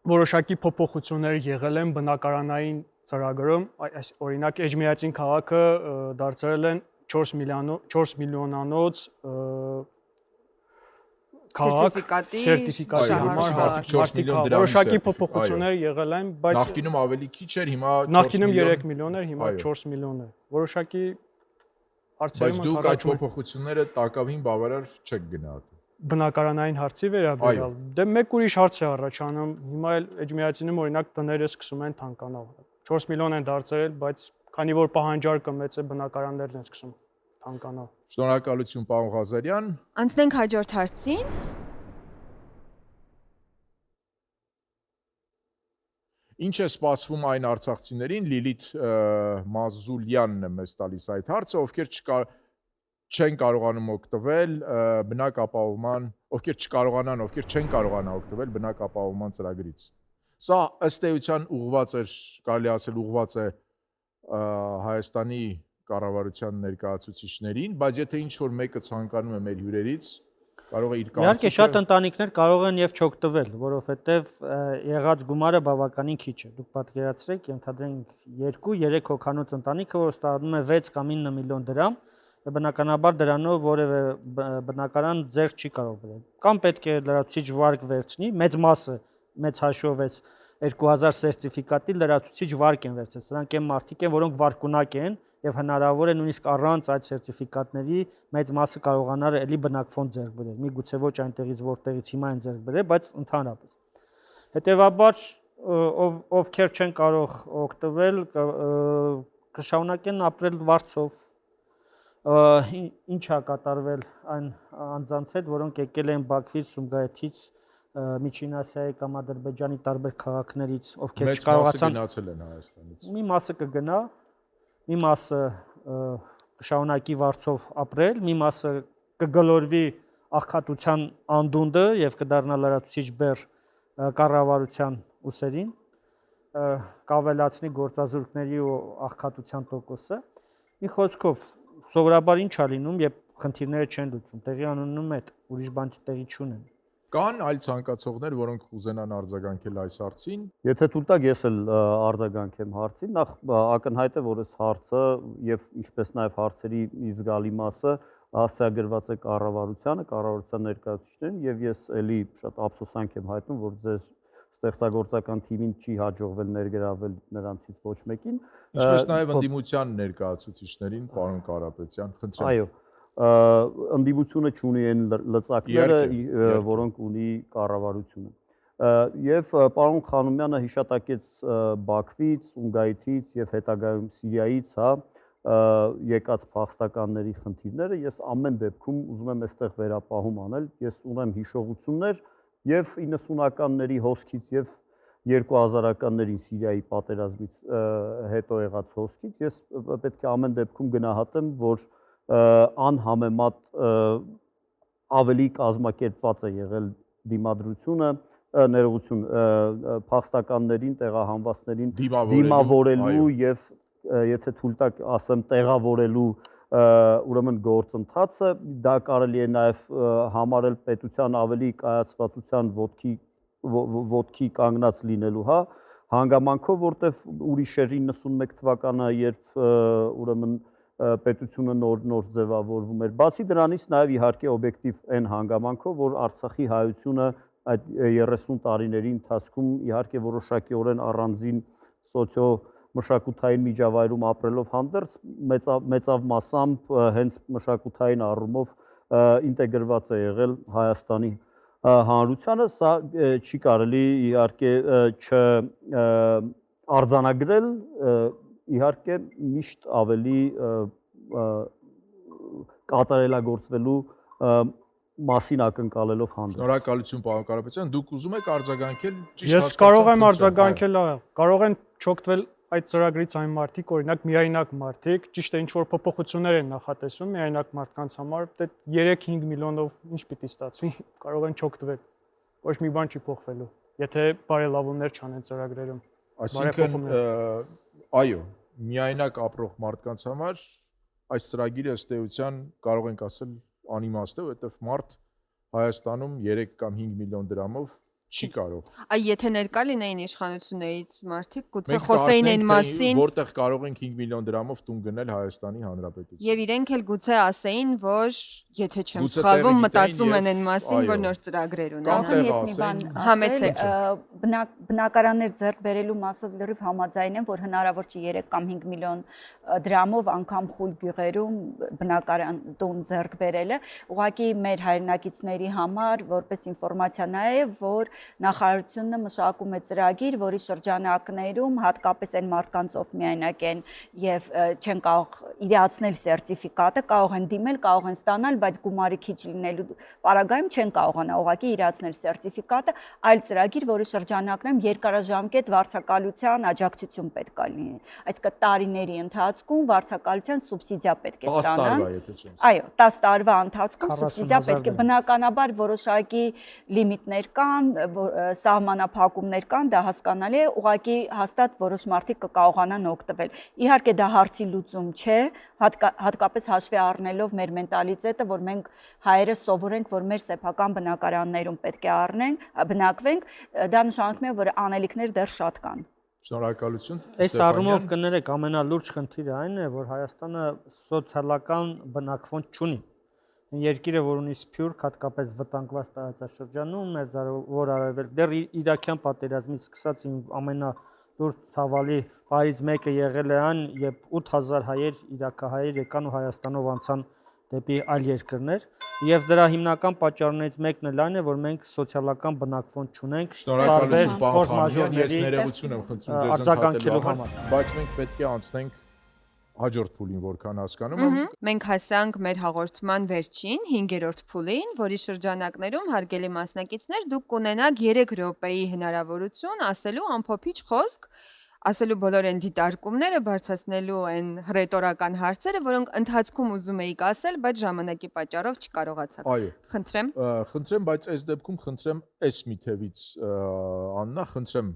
որոշակի փոփոխություններ եղել են բնակարանային ծրագրում, օրինակ Էջմիածին քաղաքը դարձրել են 4 միլիոնանոց սերտիֆիկատի համար
4 միլիոն դրամի
որոշակի փոփոխություններ եղել են, բայց
նախկինում ավելի քիչ էր, հիմա 4
նախկինում 3 միլիոն էր, հիմա 4 միլիոն է։ Որոշակի հարցերում
բայց դուք այդ փոփոխությունները տակավին բավարար չեք գնահատում։
Բնակարանային հարցի վերաբերյալ։ Դե մեկ ուրիշ հարց է առաջանում, հիմա էլ Էջմիածինում օրինակ տները սկսում են թանկանալ։ 4 միլիոն են դարձրել, բայց քանի որ պահանջարկը մեծ է, բնակարաններն են սկսում թանկանալ։
Շնորհակալություն, պարոն Ղազարյան։
Անցնենք հաջորդ հարցին։
Ինչ է սպասվում այն արցախցիներին, Լիլիթ Մազուլյանն է մեզ տալիս այդ հարցը, ովքեր չեն կարողանում օգտվել բնակապահովման, ովքեր չկարողանան, ովքեր չեն կարողանա օգտվել բնակապահովման ծրագրից։ Սա ըստ էության ուղղված էր, կարելի ասել ուղղված է Հայաստանի կառավարության ներկայացուցիչներին, բայց եթե ինչ-որ մեկը ցանկանում է մեր հյուրերից, կարող է իր կարծիքը։
Իհարկե շատ ընտանիքներ կարող են եւ չօգտվել, որովհետեւ եղած գումարը բավականին քիչ է։ Դուք պատկերացրեք, ընդհանրենք 2-3 հոգանոց ընտանիքը, որ ստանում է 6 կամ 9 միլիոն դրամ, բնականաբար դրանով որևէ բնակարան ձեռք չի կարող բերել։ Կամ պետք է լրացուցիչ վարկ վերցնի, մեծ մասը, մեծ հաշվով էս 2000 սերտիֆիկատի լրացուցիչ վարկ են վերցրել։ Սրանք այն մարդիկ են, որոնք վարկունակ են եւ հնարավոր է նույնիսկ առանց այդ սերտիֆիկատների մեծ մասը կարողանար էլի բնակֆոնդ ձեռք բերել։ Միգուցե ոչ այնտեղից, որտեղից հիմա են ձեռք բերել, բայց ընդհանրապես։ Հետևաբար ովքեր չեն կարող օգտվել, կշարունակեն ապրել վարձով։ Ինչ է կատարվել այն անձանց հետ, որոնք եկել են Բաքվից, Սումգայիթից, Միջին Ասիայի կամ Ադրբեջանի տարբեր քաղաքներից, ովքեր չկարողացան
գնացել են Հայաստանից։
Մի մասը կգնա, մի մասը կշարունակի վարձով ապրել, մի մասը կգլորվի աղքատության անդունդը եւ կդառնա լրացուցիչ բեռ կառավարության ուսերին, կավելացնի գործազուրկների ու աղքատության տոկոսը։ Մի խոսքով, սովորաբար ինչ է լինում, երբ խնդիրները չեն լուծում, տեղի անունում է, ուրիշ բան տեղի չունեն։
Կան այլ ցանկացողներ, որոնք կուզենան արձագանքել այս հարցին։
Եթե թույլ տաք, ես էլ արձագանքեմ հարցին, նախ ակնհայտ է, որ այս հարցը եւ ինչպես նաեւ հարցերի մի զգալի մասը հասցեագրված է կառավարության ներկայացուցիչներին եւ ես էլի շատ ափսոսանք եմ հայտնում, որ ձեզ ստեղծագործական թիմին չի հաջողվել ներգրավել նրանցից ոչ մեկին։
Ինչպես նաեւ ընդդիմության ներկայացուցիչներին, պարոն Կարապետյան, խնդրեմ։
Այո, ընդդիմությունը չունի այն լծակները, որոնք ունի կառավարությունը։ Եվ պարոն Խանոմյանը հիշատակեց Բաքվից, Սումգայիթից եւ հետագայում Սիրիայից, եկած փախստականների խնդիրները, ես ամեն դեպքում ուզում եմ այստեղ վերապահում անել, ես ունեմ հիշողություններ եւ 90-ականների հոսքից եւ 2000-ականներին Սիրիայի պատերազմից հետո եղած հոսքից, ես պետք է ամեն դեպքում գնահատեմ, որ անհամեմատ ավելի կազմակերպված է եղել դիմադրությունը, ներողություն, փախստականներին, տեղահանվածներին դիմավորելու եւ եթե թույլ տաք ասեմ տեղավորելու ուրեմն գործընթացը, դա կարելի է նաեւ համարել պետության ավելի կայացվածության ոտքի կանգնած լինելու, հանգամանքով, որտեվ ուրիշ էր 91 թվականը, երբ ուրեմն պետությունը նոր ձևավորվում էր։ Բացի դրանից նաև իհարկե օբյեկտիվ այն հանգամանքով, որ Արցախի հայությունը այդ 30 տարիների ընթացքում իհարկե որոշակիորեն առանձին սոցիո-մշակութային միջավայրում ապրելով հանդերձ մեծավ մասամբ հենց մշակութային առումով ինտեգրված է եղել Հայաստանի հանրությանը, սա չի կարելի իհարկե չարձանագրել, իհարկե միշտ ավելի կատարելագործվելու մասին ակնկալելով հանդերձ։
Շնորհակալություն պարոն Կարապետյան, դուք ուզում եք արձագանքել ճիշտ
Ես կարող եմ արձագանքել, կարող են չօգտվել այդ ծրագրից այն մարդիկ, օրինակ միայնակ մարդիկ, ճիշտ է ինչ-որ փոփոխություններ են նախատեսում միայնակ մարդկանց համար, դե 3-5 միլիոնով ինչ պիտի ստացվի, կարող են չօգտվել։ Ոչ մի բան չի փոխվելու, եթե բարելավումներ չանեն ծրագրերում։
Այսինքն, այո, միայնակ ապրող մարդկանց համար այս ծրագիրը ըստ էության կարող ենք ասել անիմաստ է, որովհետև մարդ Հայաստանում 3 կամ 5 միլիոն դրամով չի կարող։
Այ եթե ներկա լինեին իշխանություններից մարդիկ, գուցե խոսեին այն մասին,
որտեղ կարող ենք 5 միլիոն դրամով տուն գնել Հայաստանի Հանրապետություն։
Եվ իրենք էլ գուցե ասեին, որ եթե չեմ սխալվում, մտածում են այն մասին, որ նոր ծրագրեր ունենան։
Ես մի բան համեցեք, բնակարաններ ձեռք բերելու մասով լրիվ համաձայն եմ, որ հնարավոր չի 3 կամ 5 միլիոն դրամով անգամ խուլ գյուղերում բնակարան տուն ձեռք բերելը, ուղղակի մեր հայրենակիցների համար որպես ինֆորմացիա նաև, որ նախարարությունը մշակում է ծրագիր, որի շրջանակներում հատկապես այն մարդկանց, ով միայնակ են եւ չեն կարող իրացնել սերտիֆիկատը, կարող են դիմել, կարող են ստանալ, բայց գումարի քիչ լինելու պարագայում չեն կարողանա ուղղակի իրացնել սերտիֆիկատը, այլ ծրագիր, որի շրջանակներում երկարաժամկետ վարձակալության աջակցություն պետք է լինի։ Այսինքն տարիների ընթացքում վարձակալության սուբսիդիա պետք է ստանան։ Այո, 10 տարվա ընթացքում սուբսիդիա պետք է, բնականաբար որոշակի լիմիտներ կան, սահմանափակումներ կան, դա հասկանալի է, ուղղակի հաստատ որոշ մարդիկ կկարողանան օգտվել։ Իհարկե դա հարցի լուծում չէ, հատկապես հաշվի առնելով մեր մենտալիտետը, որ մենք հայերը սովորենք, որ մեր սեփական բնակարաններում պետք է բնակվենք, դա նշանակում է, որ անելիքներ դեռ շատ կան։
Շնորհակալություն։
Այս առումով կներեք ամենալուրջ խնդիրը այն է, որ Հայաստանը սոցիալական բնակվոց չունի։ Երկիրը, որ ունի սփյուռք, հատկապես վտանգված տարածաշրջանում, որ արևել դեռ Իրաքյան պատերազմից սկսած ամենալուրջ ցավալի հարից մեկը եղել է այն, երբ 8000 հայեր, իրաքահայեր եկան ու Հայաստանով անցան դեպի այլ երկրներ, եւ դրա հիմնական պատճառներից մեկն էլ այն է, որ մենք սոցիալական բնակվոց չունենք,
Շնորհակալություն պարոն Փամյան, ես ներողություն եմ խնդրում ձեզ
արձագանքելու համար,
բայց մենք պետք է անցնենք հաջորդ փուլին, որքան հասկանում եմ։
Մենք հասանք մեր հաղորդման վերջին 5-րդ փուլին, որի շրջանակներում հարգելի մասնակիցներ դուք կունենաք 3 րոպեի հնարավորություն ասելու ամփոփիչ խոսք, ասելու բոլոր այն դիտարկումները, բարձրացնելու այն ռետորական հարցերը, որոնք ընթացքում ուզում էիք ասել, բայց ժամանակի պատճառով չկարողացաք։
Այո։
Խնդրեմ։
Խնդրեմ, բայց այս դեպքում խնդրեմ այս մի թևից Աննա, խնդրեմ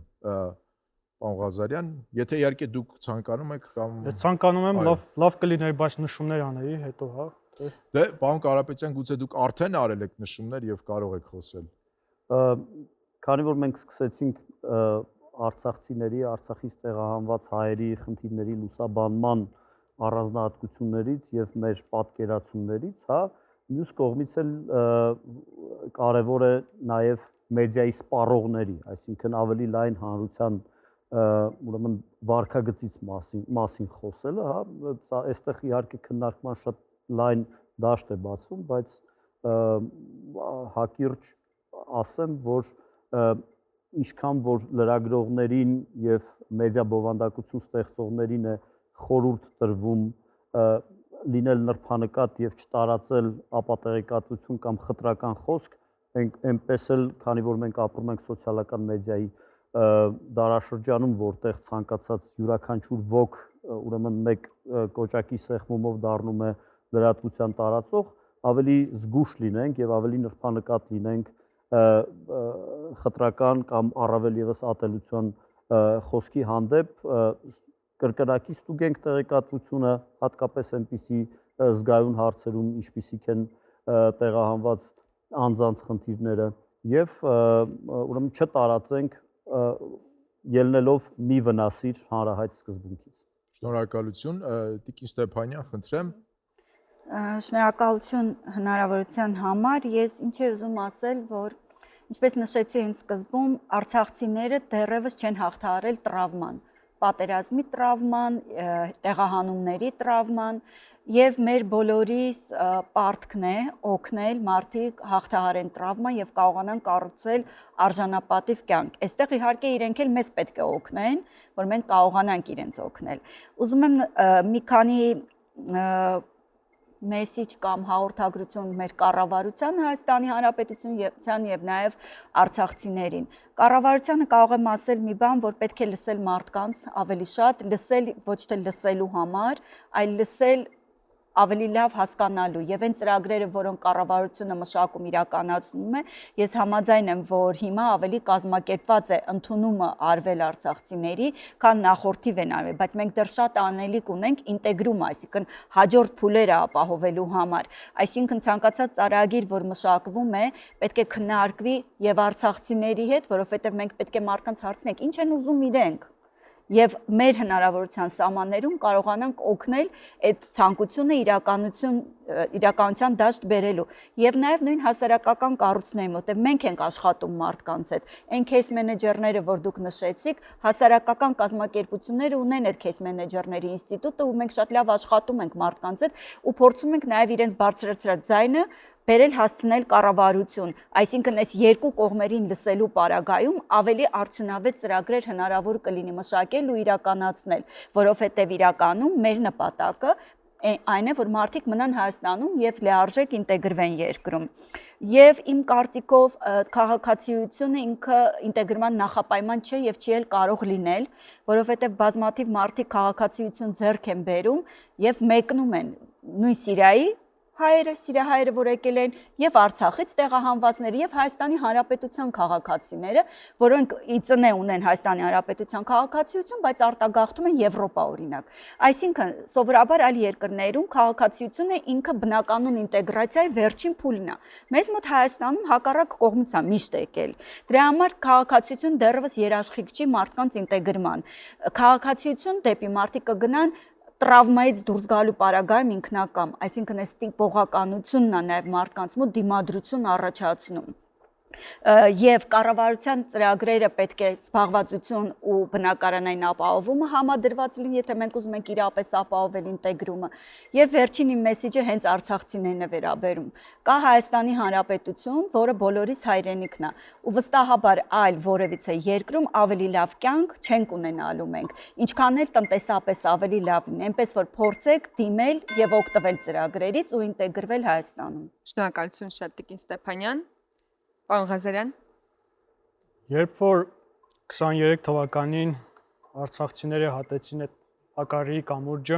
պարոն Ղազարյան, եթե իհարկե դուք ցանկանում եք կամ
Ես ցանկանում եմ լավ կլիներ, բայց նշումներ անեի հետո, հա։
Դե պարոն Կարապետյան, գուցե դուք արդեն արել եք նշումներ եւ կարող եք խոսել։
Քանի որ մենք սկսեցինք արցախցիների, Արցախից տեղահանված հայերի խնդիրների լուսաբանման առանձնահատկություններից եւ մեր պատկերացումներից, հա, մյուս կողմից էլ կարևոր է նաեւ մեդիայի սպառողների, այսինքն ավելի լայն հանրության ուրեմն վարքագծից մասին խոսելը, հա, սա այստեղ իհարկե քննարկման շատ լայն դաշտ է բացվում, բայց հակիրճ ասեմ, որ ինչքան որ լրագրողներին եւ մեդիա բովանդակություն ստեղծողներին է խորհուրդ տրվում լինել նրբանկատ եւ չտարածել ապատեղեկատվություն կամ խտրական խոսք, այնպես էլ քանի որ մենք ապրում ենք սոցիալական մեդիայի դարաշրջանում, որտեղ ցանկացած յուրաքանչյուր ոք ուրեմն մեկ կոճակի սեղմումով դառնում է լրատվության տարածող, ավելի զգուշ լինենք եւ ավելի նրբանկատ լինենք խտրական կամ առավել եւս ատելության խոսքի հանդեպ կրկնակի ստուգենք տեղեկատվությունը, հատկապես այնպիսի զգայուն հարցերում, ինչպիսիք են տեղահանված անձանց խնդիրները եւ ուրեմն չտարածենք ելնելով մի վնասիր հանրահայտ սկզբունքից։
Շնորհակալություն, Տիկին Ստեփանյան, խնդրեմ։
Շնորհակալություն հնարավորության համար։ Ես ինչ եմ ուզում ասել, որ ինչպես նշեցի հենց սկզբում, արցախցիները դեռևս չեն հաղթահարել տրավման, պատերազմի տրավման, տեղահանումների տրավման եւ մեր բոլորիս պարտքն է օգնել մարդիկ հաղթահարեն տրավման եւ կարողանան կառուցել արժանապատիվ կյանք։ Այստեղ իհարկե իրենք էլ մեզ պետք է օգնեն, որ մենք կարողանանք իրենց օգնել։ Ուզում եմ մի քանի մեսիջ կամ հաղորդագրություն մեր կառավարության Հայաստանի Հանրապետության եւ նաեւ արցախցիներին։ Կառավարությանը կարող եմ ասել մի բան, որ պետք է լսել մարդկանց ավելի շատ, լսել ոչ թե լսելու համար, այլ լսել ավելի լավ հասկանալու եւ այն ծրագրերը, որոնք կառավարությունը մշակում իրականացնում է, ես համաձայն եմ, որ հիմա ավելի կազմակերպված է ընդունումը արվել արցախցիների, քան նախորդիվ են արվել, բայց մենք դեռ շատ անելիք ունենք ինտեգրում, այսինքն հաջորդ փուլերը ապահովելու համար, այսինքն ցանկացած ծրագիր, որ մշակվում է, պետք է քննարկվի եւ արցախցիների հետ, որովհետեւ մենք պետք է մարդկանց հարցնենք, ինչ են ուզում իրենք։ Եվ մեր հնարավորության սահմաններում կարողանանք օգնել այդ ցանկությունը իրականության դաշտ բերելու եւ նաեւ նույն հասարակական կառույցներին, որտեղ մենք ենք աշխատում մարդկանց հետ, այն кейս մենեջերները, որ դուք նշեցիք, հասարակական կազմակերպությունները ունեն այդ кейս մենեջերների ինստիտուտը ու մենք շատ լավ աշխատում ենք մարդկանց հետ ու փորձում ենք նաեւ իրենց բարձրացրած ձայնը բերել հասցնել կառավարություն, այսինքն այս երկու կողմերին լսելու պարագայում ավելի արդյունավետ ծրագրեր հնարավոր կլինի մշակել ու իրականացնել, որովհետև իրականում մեր նպատակը այն է, որ մարդիկ մնան Հայաստանում եւ լիարժեք ինտեգրվեն երկրում։ Եվ իմ կարծիքով քաղաքացիությունը ինքը ինտեգրման նախապայման չէ եւ չի էլ կարող լինել, որովհետեւ բազմաթիվ մարդիկ քաղաքացիություն ձեռք են բերում եւ մեկնում են նույն Սիրիայի հայերը, սիրահայերը, որ եկել են, եւ Արցախից տեղահանվածները եւ Հայաստանի Հանրապետության քաղաքացիները, որոնք ի ծնե ունեն Հայաստանի Հանրապետության քաղաքացիություն, բայց արտագաղթում են Եվրոպա օրինակ։ Այսինքն, սովորաբար այլ երկրներում քաղաքացիությունը ինքը բնականon ինտեգրացիայի վերջին փուլն է։ Մեզ մոտ Հայաստանում հակառակ կողմից է միշտ եկել։ Դրա համար քաղաքացիություն դեռևս երաշխիք չի մարդկանց ինտեգրման։ Քաղաքացիություն դեպի մարդիկ կգնան տրավմայից դուրս գալու պարագայում ինքնակամ, այսինքն այս տիպողականությունն է նաև մարդկանց մոտ դիմադրություն առաջացնում։ Եվ կառավարության ծրագրերը պետք է զբաղվածություն ու բնակարանային ապահովումը համադրված լինի, եթե մենք ուզում ենք իրապես ապահովել ինտեգրումը։ Եվ վերջին իմ մեսիջը հենց արցախցիներն է վերաբերում։ Կա Հայաստանի Հանրապետություն, որը բոլորիս հայրենիքն է, ու վստահաբար այլ որևիցե երկրում ավելի լավ կյանք չենք ունենալու մենք, ինչքան էլ տնտեսապես ավելի լավ լինի, այնպես որ փորձեք դիմել եւ օգտվել ծրագրերից ու ինտեգրվել Հայաստանում։
Շնորհակալություն շատ Տիկին Ստեփանյան։ Պարոն Ղազարյան։
Երբ որ 23 թվականին արցախցիները հատեցին այդ հակառի կամուրջը,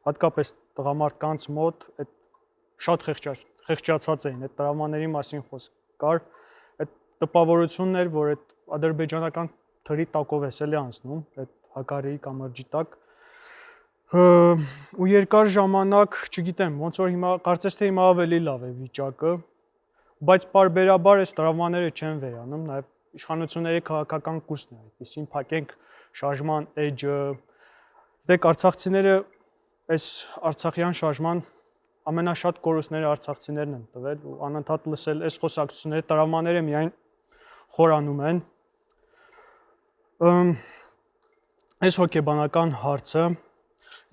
հատկապես տղամարդկանց մոտ այդ շատ խեղճացած էին, այդ տրավմաների մասին խոսք կար, այդ տպավորությունն էր, որ այդ ադրբեջանական թրի տակով էս էլի անցնում, այդ հակառի կամրջի տակ, ու երկար ժամանակ, չգիտեմ, ոնց որ հիմա կարծես թե հիմա ավելի լավ է վիճակը, բայց պարբերաբար այս տրավմաները չեն վերանում, նաև իշխանությունների քաղաքական կուրսն է այդպեսին, փակենք շարժման էջը, դեք արցախցիները այս արցախյան շարժման ամենաշատ կորուստները արցախցիներն են տվել ու անընդհատ լսել այս խոսակցությունները, տրավմաները միայն խորանում են։ Այս հոգեբանական հարցը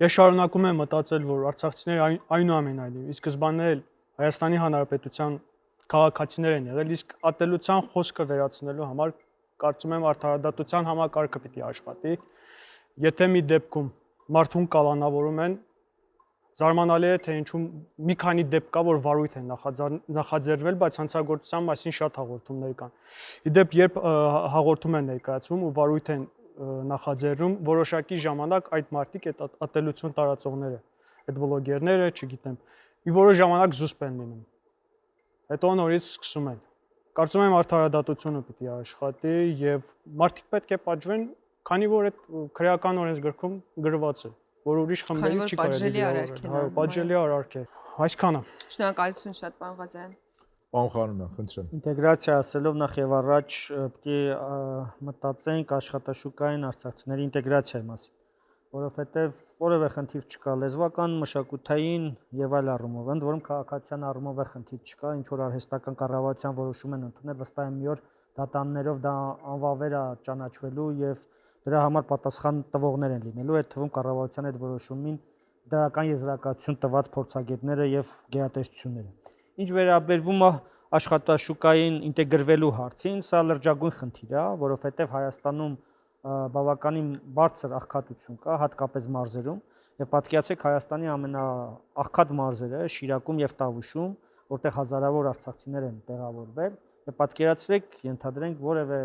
ես շարունակում եմ մտածել, որ արցախցիները այնուամենայնիվ ի սկզբանե Հայաստանի Հանրապետության քաղաքացիներ են եղել, իսկ ատելության խոսքը վերացնելու համար կարծում եմ արդարադատության համակարգը պիտի աշխատի։ Եթե մի դեպքում մարդուն կալանավորում են, զարմանալի է, թե ինչու մի քանի դեպք կա, որ վարույթ են նախաձեռնվել, բայց հանցագործության մասին շատ հաղորդումներ կան։ Իդեպ, երբ հաղորդում են ներկայացվում ու վարույթ են նախաձեռնում, որոշակի ժամանակ այդ մարդիկ, այդ ատելություն տարածողները, այդ բլոգերները, չգիտեմ, մի որոշ ժամանակ զուսպ են լինում։ Հետո նորից սկսում են։ Կարծում եմ արդարադատությունը պիտի աշխատի եւ մարդիկ պետք է պատժվեն, քանի որ այդ քրեական օրենսգրքում գրված է, որ ուրիշ խմբերի չի կարելի պատժելի արարք է։ Այսքանը։
Շնորհակալություն շատ, պարոն Ղազարյան։
Պարոն Խանոյան, խնդրեմ։
Ինտեգրացիա ասելով նախ եւ առաջ պիտի մտածենք աշխատաշուկային արցախցիների ինտեգրացիայի մասին, որովհետեւ որևէ խնդիր չկա լեզվական, մշակութային եւ այլ առումով, ընդ որում քաղաքացիական առումով է խնդիր չկա, ինչ որ արհեստական կառավարության որոշում են ընդունել, վստահ եմ մի օր դատաններով դա անվավեր է ճանաչվելու եւ դրա համար պատասխան տվողներ են լինելու, այդ թվում կառավարության այդ որոշումին դրական եզրակացություն տված փորձագետները եւ գերատեսչությունները։ Ինչ վերաբերվում է աշխատաշուկային ինտեգրվելու հարցին, սա լրջագույն խնդիր է, որովհետեւ Հայաստանում բավականին բարձր աղքատություն կա, հատկապես մարզերում, եւ պատկերացրեք Հայաստանի ամենաաղքատ մարզերը Շիրակում եւ Տավուշում, որտեղ հազարավոր արցախցիներ են տեղավորվել, եւ պատկերացրեք, ենթադրենք որևէ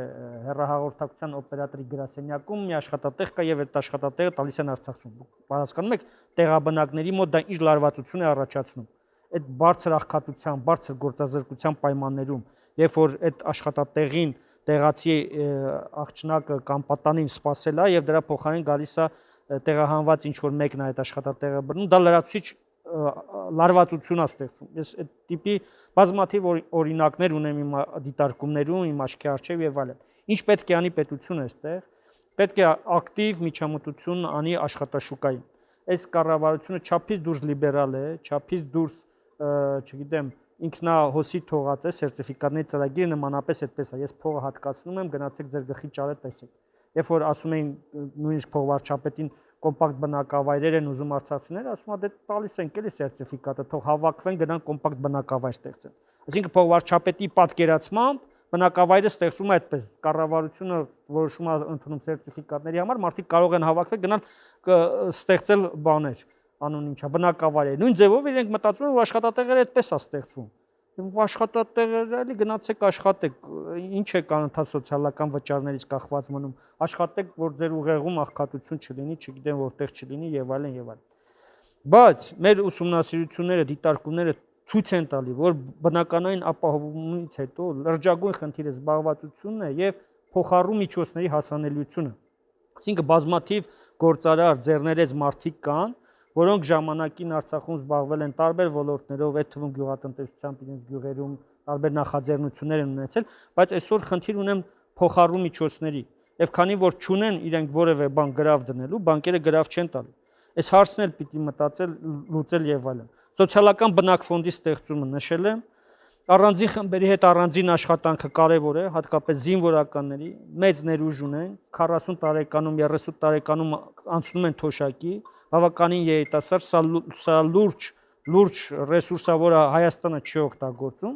հեռահաղորդակցության օպերատորի գրասենյակում մի աշխատատեղ կա եւ այդ աշխատատեղը տալիս են Արցախում։ Հասկանում եք, տեղաբնակների մոտ դա ինչ լարվածություն է առաջացնում։ Այդ բարձր աղքատության, բարձր գործազրկության պայմաններում, երբ որ այդ աշխատատեղին տեղացի աղջնակը կամ պատանին սпасել է եւ դրա փոխարեն գալիս է տեղահանված ինչ որ մեկն է այդ աշխատատեղը բռնում, դա լրացուցիչ լարվածություն է ստեղծում։ Ես այդ տիպի բազմաթիվ օրինակներ ունեմ իմ դիտարկումներում, իմ աչքի առջև եւ այլն։ Ինչ պետք է անի պետությունը այստեղ։ Պետք է ակտիվ միջամտություն անի աշխատաշուկային։ Այս կառավարությունը չափից դուրս լիբերալ է, չափից դուրս, չգիտեմ, ինքնահոսի թողած է սերտիֆիկատների ծրագիրը նմանապես այդպես է։ Ես փողը հատկացնում եմ, գնացեք ձեր գլխի ճարը տեսեք։ Երբ որ ասում էին նույնիսկ փողվարչապետին կոմպակտ բնակավայրեր են ուզում արցախցիները, ասում է դե տալիս ենք էլի սերտիֆիկատը, թող հավաքվեն, գնան կոմպակտ բնակավայր ստեղծեն։ Այսինքն փողվարչապետի պատկերացմամբ բնակավայրը ստեղծում է այդպես, կառավարությունը որոշում է ընդունում սերտիֆիկատների համար, մարդիկ կարող են հավաքվել, գնալ ստեղծել բաներ, անուն ինչա, բնակավայր է։ Նույն ձևով իրենք մտածում են, որ աշխատատեղերը այդպես է ստեղծվում։ Ու աշխատատեղերը էլի գնացեք աշխատեք, ինչ է կանընդհատ սոցիալական վճարներից կախված մնում, աշխատեք, որ ձեր ուղեղում աղքատություն չլինի, չգիտեմ որտեղ չլինի եւ այլն եւ այլն։ Բայց մեր ուսումնասիրությունները, դիտարկումները ցույց են տալի, որ բնականային ապահովումից հետո լրջագույն խնդիրը զբաղվածությունն է եւ փոխառու միջոցների հասանելիությունը։ Այսինքն բազմաթիվ գործարար ձեռներեց մարդիկ կան, որոնք ժամանակին Արցախում զբաղվել են տարբեր ոլորտներով, այդ թվում գյուղատնտեսությամբ, իրենց գյուղերում տարբեր նախաձեռնություններ են ունեցել, բայց այսօր խնդիր ունեմ փոխառու միջոցների։ Եվ քանի որ չունեն իրենք որևէ բան գրավ դնելու, բանկերը գրավ չեն տալու։ Այս հարցն էլ պիտի մտածել, լուծել եւ այլն։ Սոցիալական բնակ ֆոնդի ստեղծումը նշել եմ, առանձին խմբերի հետ առանձին աշխատանքը կարևոր է, հատկապես զինվորականների, մեծ ներուժ ունեն, 40 տարեկանում, 30 տարեկանում անցնում են թոշակի, բավականին երիտասարդ, սա լուրջ ռեսուրս է, որը Հայաստանը չի օգտագործում,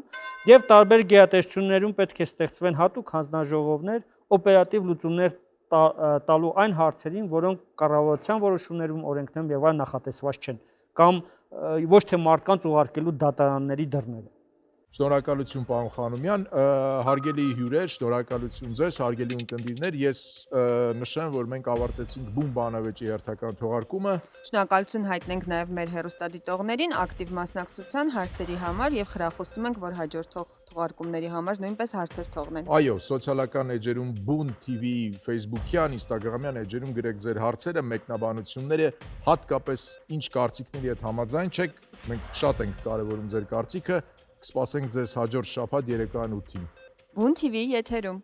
եւ տարբեր գերատեսչություններում պետք է ստեղծվեն հատուկ հանձնաժողովներ, օպերատիվ լուծումներ տալու այն հարցերին, որոնք կառավարության որոշումներում, օրենքներում եւ այլն նախատեսված չեն, կամ ոչ թե մարդկանց ուղարկելու դատարանների դռները։
Շնորհակալություն պարոն Խանոմյան, հարգելի հյուրեր, շնորհակալություն ձեզ, հարգելի ունկնդիրներ, ես նշեմ, որ մենք ավարտեցինք բուն բանավեճի հերթական թողարկումը։
Շնորհակալություն հայտնենք նաև մեր հեռուստադիտողներին ակտիվ մասնակցության հարցերի համար եւ խրախուսում ենք, որ հաջորդ թողարկումների համար նույնպես հարցեր թողնեն։
Այո, սոցիալական էջերում Բուն TV, Facebook-յան, Instagram-յան էջերում գրեք ձեր հարցերը, մեկնաբանությունները, հատկապես ինչ կարծիքների հետ համաձայն չեք, մենք շատ ենք կարևորում ձեր կարծիքը։ Կսպասենք ձեզ հաջորդ շաբաթ երեկոյան 8-ին։
Բուն TV եթերում։